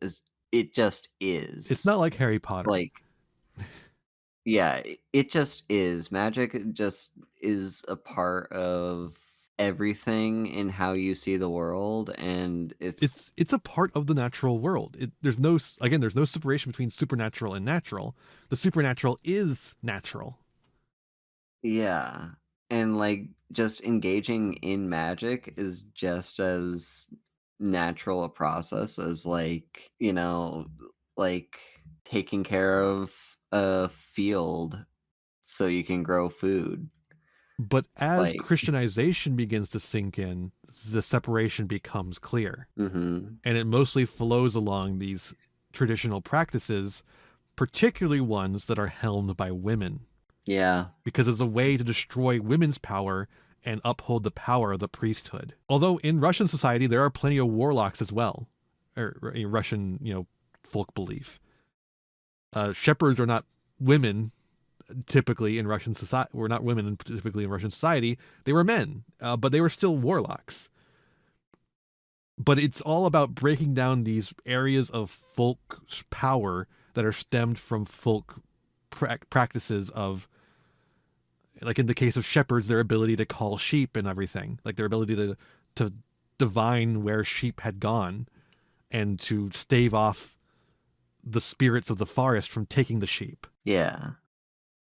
it just It's is. not like Harry Potter. Like yeah, it just is. Magic just is a part of everything in how you see the world, and it's It's a part of the natural world. There's no again, there's no separation between supernatural and natural. The supernatural is natural. yeah. And, like, just engaging in magic is just as natural a process as, like, like, taking care of a field so you can grow food. But as Like Christianization begins to sink in, the separation becomes clear. mhm. And it mostly flows along these traditional practices, particularly ones that are helmed by women, Yeah. because it's a way to destroy women's power and uphold the power of the priesthood. Although in Russian society, there are plenty of warlocks as well, or in Russian, folk belief. Shepherds are not women typically in Russian society. Were not women typically in Russian society. They were men, but they were still warlocks. But it's all about breaking down these areas of folk power that are stemmed from folk practices of, like in the case of shepherds, their ability to call sheep and everything, like their ability to divine where sheep had gone and to stave off the spirits of the forest from taking the sheep. Yeah.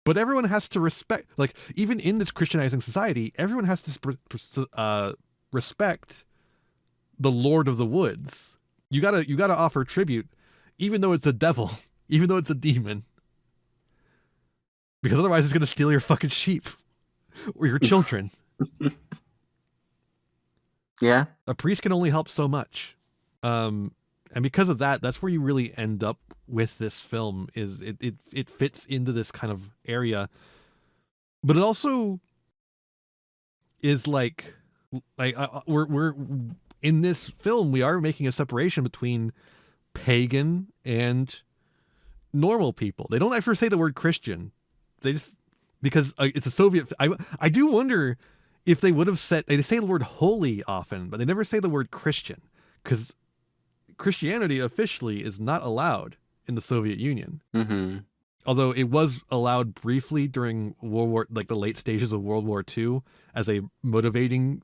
But everyone has to respect, like, even in this Christianizing society, everyone has to respect the Lord of the Woods. You gotta offer tribute, even though it's a devil, even though it's a demon, because otherwise it's gonna steal your fucking sheep or your children. Yeah. A priest can only help so much, and because of that, that's where you really end up with this film. Is it fits into this kind of area, but it also is like we're in this film, we are making a separation between pagan and normal people. They don't ever say the word Christian. They just, because it's a Soviet. I do wonder if they would have said, they say the word holy often, but they never say the word Christian, because Christianity officially is not allowed in the Soviet Union. Mm-hmm. Although it was allowed briefly during World War, like the late stages of World War II, as a motivating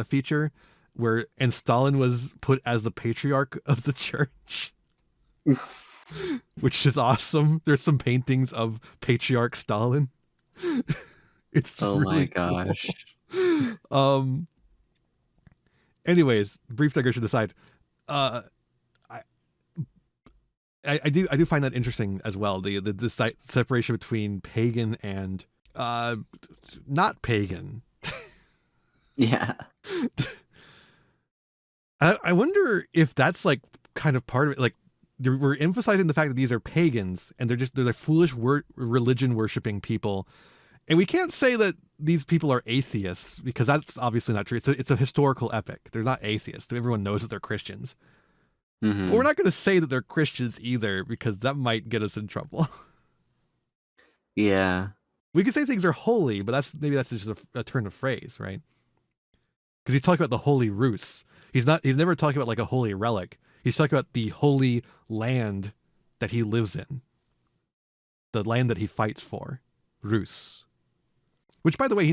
feature, and Stalin was put as the patriarch of the church, which is awesome. There's some paintings of patriarch Stalin. It's Oh my really gosh. cool. Anyways, brief digression aside, uh, I do find that interesting as well. The separation between pagan and not pagan. Yeah. I wonder if that's like kind of part of it. Like we're emphasizing the fact that these are pagans and they're like foolish religion worshipping people, and we can't say that these people are atheists because that's obviously not true. It's a historical epic. They're not atheists. Everyone knows that they're Christians. Mm-hmm. But we're not going to say that they're Christians either, because that might get us in trouble. Yeah. We could say things are holy, but maybe that's just a turn of phrase, right? Because he's talking about the holy Rus. He's never talking about like a holy relic. He's talking about the holy land that he lives in. The land that he fights for. Rus. Which, by the way,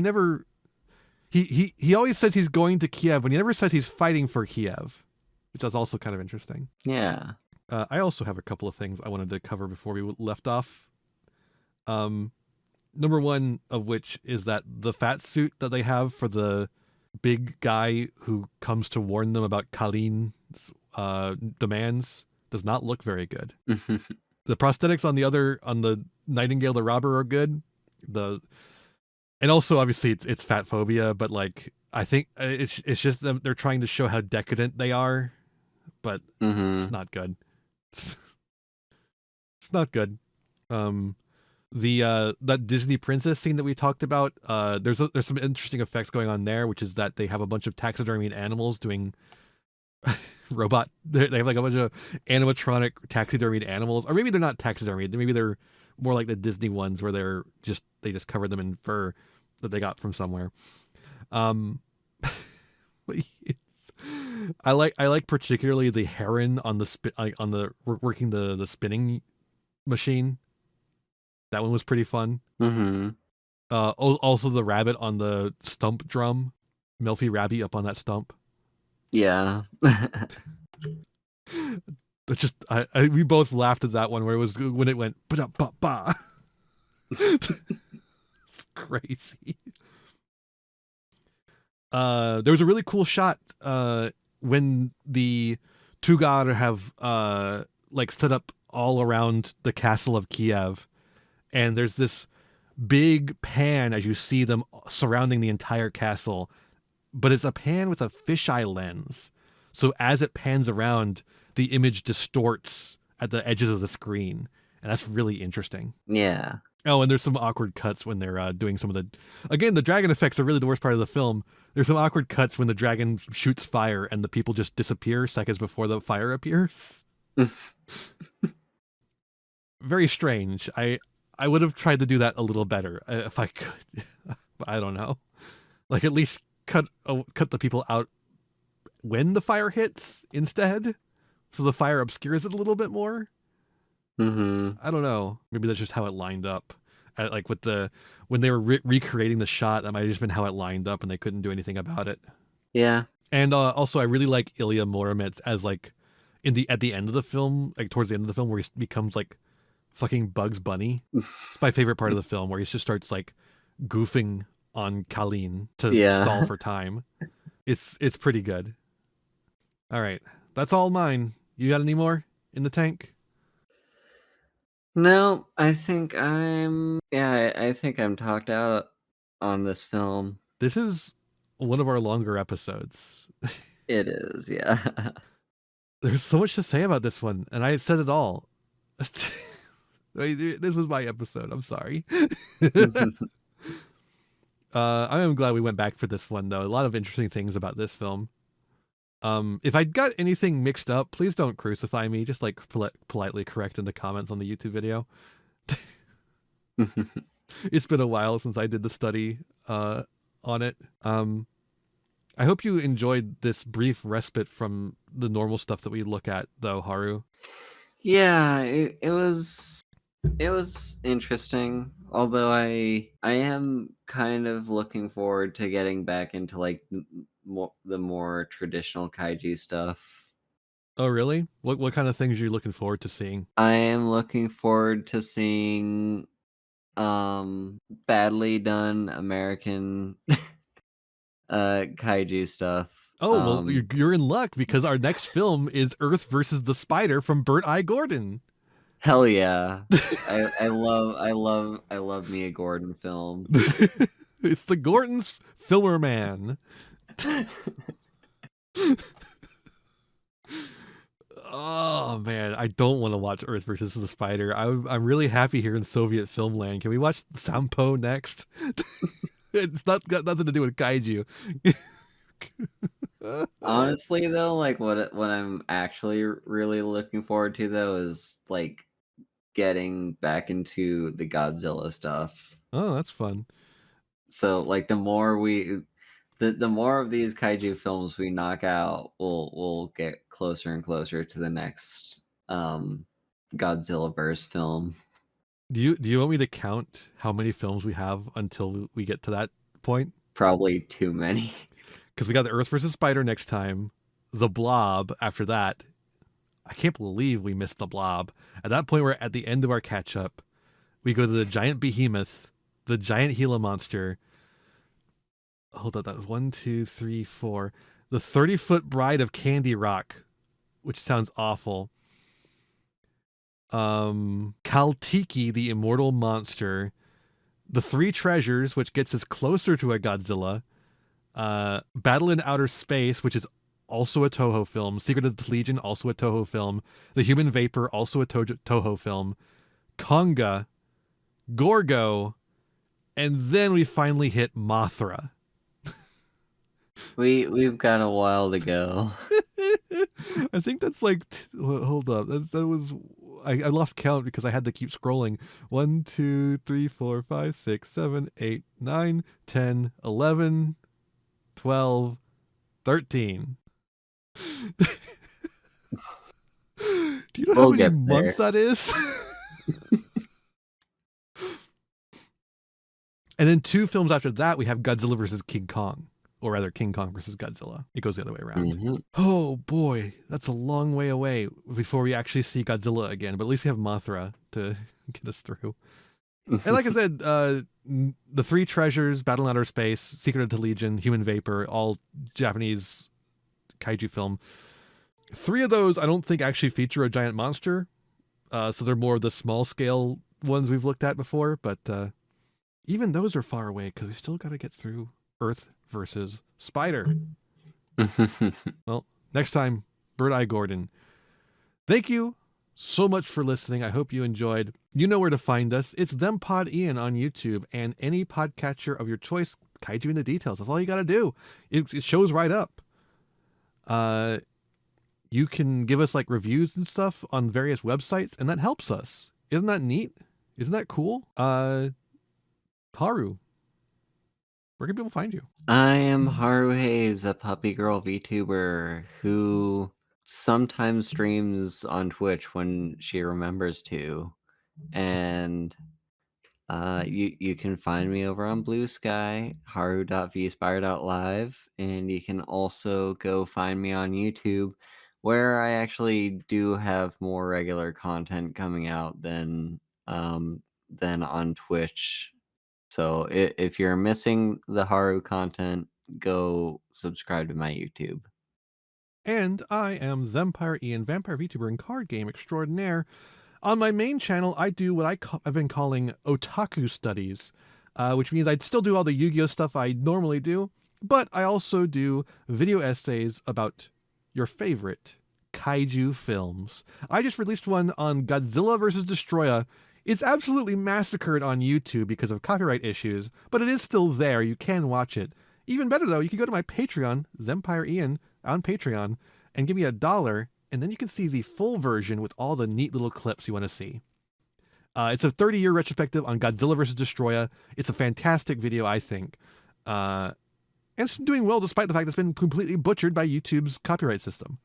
he always says he's going to Kiev, when he never says he's fighting for Kiev, which is also kind of interesting. Yeah. I also have a couple of things I wanted to cover before we left off. Number one of which is that the fat suit that they have for the big guy who comes to warn them about Kalin's demands does not look very good. The prosthetics on the Nightingale the Robber are good. And also obviously it's fat phobia, but like I think it's just them, they're trying to show how decadent they are, but it's not good. It's not good. That Disney princess scene that we talked about, there's some interesting effects going on there, which is that they have a bunch of taxidermied animals doing robot. They have like a bunch of animatronic taxidermied animals, or maybe they're not taxidermied. Maybe they're more like the Disney ones where they just cover them in fur that they got from somewhere. I like particularly the heron on the working the spinning machine. That one was pretty fun. Mm-hmm. Also the rabbit on the stump drum, Melfi Rabbit up on that stump. Yeah. That's just we both laughed at that one where it was when it went ba ba ba. It's crazy. There was a really cool shot when the Tugar have like set up all around the castle of Kiev, and there's this big pan as you see them surrounding the entire castle, but it's a pan with a fisheye lens. So as it pans around, the image distorts at the edges of the screen, and that's really interesting. Yeah. Oh, and there's some awkward cuts when they're doing some of the... Again, the dragon effects are really the worst part of the film. There's some awkward cuts when the dragon shoots fire and the people just disappear seconds before the fire appears. Very strange. I would have tried to do that a little better if I could. I don't know. Like, at least cut the people out when the fire hits instead, so the fire obscures it a little bit more. I don't know. Maybe that's just how it lined up. Like with when they were recreating the shot, that might have just been how it lined up, and they couldn't do anything about it. Yeah. And also, I really like Ilya Muromets as like at the end of the film, like towards the end of the film, where he becomes like fucking Bugs Bunny. It's my favorite part of the film, where he just starts like goofing on Colleen to stall for time. It's pretty good. All right, that's all mine. You got any more in the tank? No, I think I think I'm talked out on this film. This is one of our longer episodes. It is, yeah. There's so much to say about this one, and I said it all. This was my episode. I'm sorry. I am glad we went back for this one, though. A lot of interesting things about this film. If I got anything mixed up, please don't crucify me. Just like politely correct in the comments on the YouTube video. It's been a while since I did the study on it. I hope you enjoyed this brief respite from the normal stuff that we look at, though, Haru. Yeah, it was interesting. Although I am kind of looking forward to getting back into like the more traditional kaiju stuff. Oh, really? What kind of things are you looking forward to seeing? I am looking forward to seeing badly done American kaiju stuff. Oh, well, you're in luck, because our next film is Earth versus the Spider from Burt I. Gordon. Hell yeah. I love me a Gordon film. It's the Gordon's Filler Man. Oh man, I don't want to watch Earth versus the Spider. I'm really happy here in Soviet film land. Can we watch Sampo next? It's not got nothing to do with kaiju. Honestly, though, like what I'm actually really looking forward to, though, is like getting back into the Godzilla stuff. Oh, that's fun. So, like, the more of these kaiju films we knock out, we'll get closer and closer to the next Godzilla verse film. Do you want me to count how many films we have until we get to that point? Probably too many. Because we got the Earth versus Spider next time, the Blob after that. I can't believe we missed the Blob. At that point, we're at the end of our catch up. We go to the giant behemoth, the giant Gila monster. Hold on, that was 1, 2, 3, 4. The 30-foot bride of Candy Rock, which sounds awful. Kaltiki, the immortal monster. The Three Treasures, which gets us closer to a Godzilla. Battle in Outer Space, which is also a Toho film. Secret of the Legion, also a Toho film. The Human Vapor, also a Toho film. Konga, Gorgo, and then we finally hit Mothra. We've got a while to go. I think that's like hold up. That was I lost count because I had to keep scrolling. 1, 2, 3, 4, 5, 6, 7, 8, 9, 10, 11, 12, 13. Do you know how many months that is? And then 2 films after that, we have Godzilla versus King Kong. Or rather, King Kong versus Godzilla. It goes the other way around. Mm-hmm. Oh boy, that's a long way away before we actually see Godzilla again. But at least we have Mothra to get us through. And like I said, the Three Treasures, Battle in Outer Space, Secret of the Legion, Human Vapor, all Japanese kaiju film. 3 of those I don't think actually feature a giant monster. So they're more of the small scale ones we've looked at before. But even those are far away because we still got to get through Earth versus Spider. Well, next time, Bird Eye Gordon. Thank you so much for listening. I hope you enjoyed. You know where to find us. It's Them Pod Ian on YouTube and any podcatcher of your choice. Kaiju in the Details. That's all you got to do. It shows right up. You can give us like reviews and stuff on various websites, and that helps us. Isn't that neat? Isn't that cool? Haru, where can people find you? I am Haru Hayes, a puppy girl VTuber who sometimes streams on Twitch when she remembers to. And you can find me over on Blue Sky, haru.vspire.live, and you can also go find me on YouTube, where I actually do have more regular content coming out than on Twitch. So if you're missing the Haru content, go subscribe to my YouTube. And I am Thempire Ian, vampire VTuber and card game extraordinaire. On my main channel, I do what I've been calling otaku studies, which means I'd still do all the Yu-Gi-Oh stuff I normally do, but I also do video essays about your favorite kaiju films. I just released one on Godzilla vs. Destroya. It's absolutely massacred on YouTube because of copyright issues, but it is still there. You can watch it. Even better, though, you can go to my Patreon, Thempire Ian, on Patreon, and give me $1, and then you can see the full version with all the neat little clips you want to see. It's a 30-year retrospective on Godzilla vs. Destroya. It's a fantastic video, I think. And it's doing well despite the fact that it's been completely butchered by YouTube's copyright system.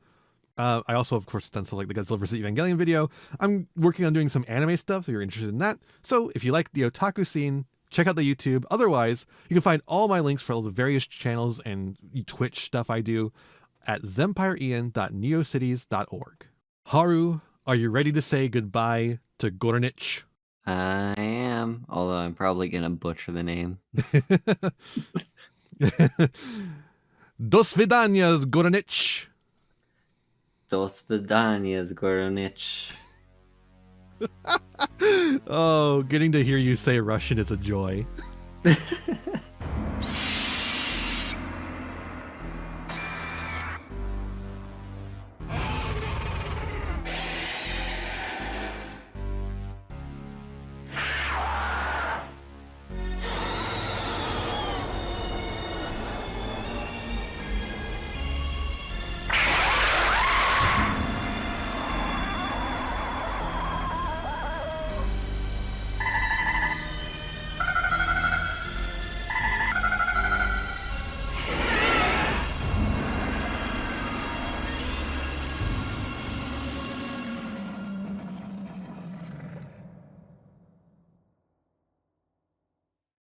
I also, of course, done like the Godzilla vs. Evangelion video. I'm working on doing some anime stuff, so you're interested in that. So if you like the otaku scene, check out the YouTube. Otherwise, you can find all my links for all the various channels and Twitch stuff I do at thempireian.neocities.org. Haru, are you ready to say goodbye to Goronich? I am, although I'm probably gonna butcher the name. Do svidaniya, Goronich. Do svidaniya, Goronich. Oh, getting to hear you say Russian is a joy.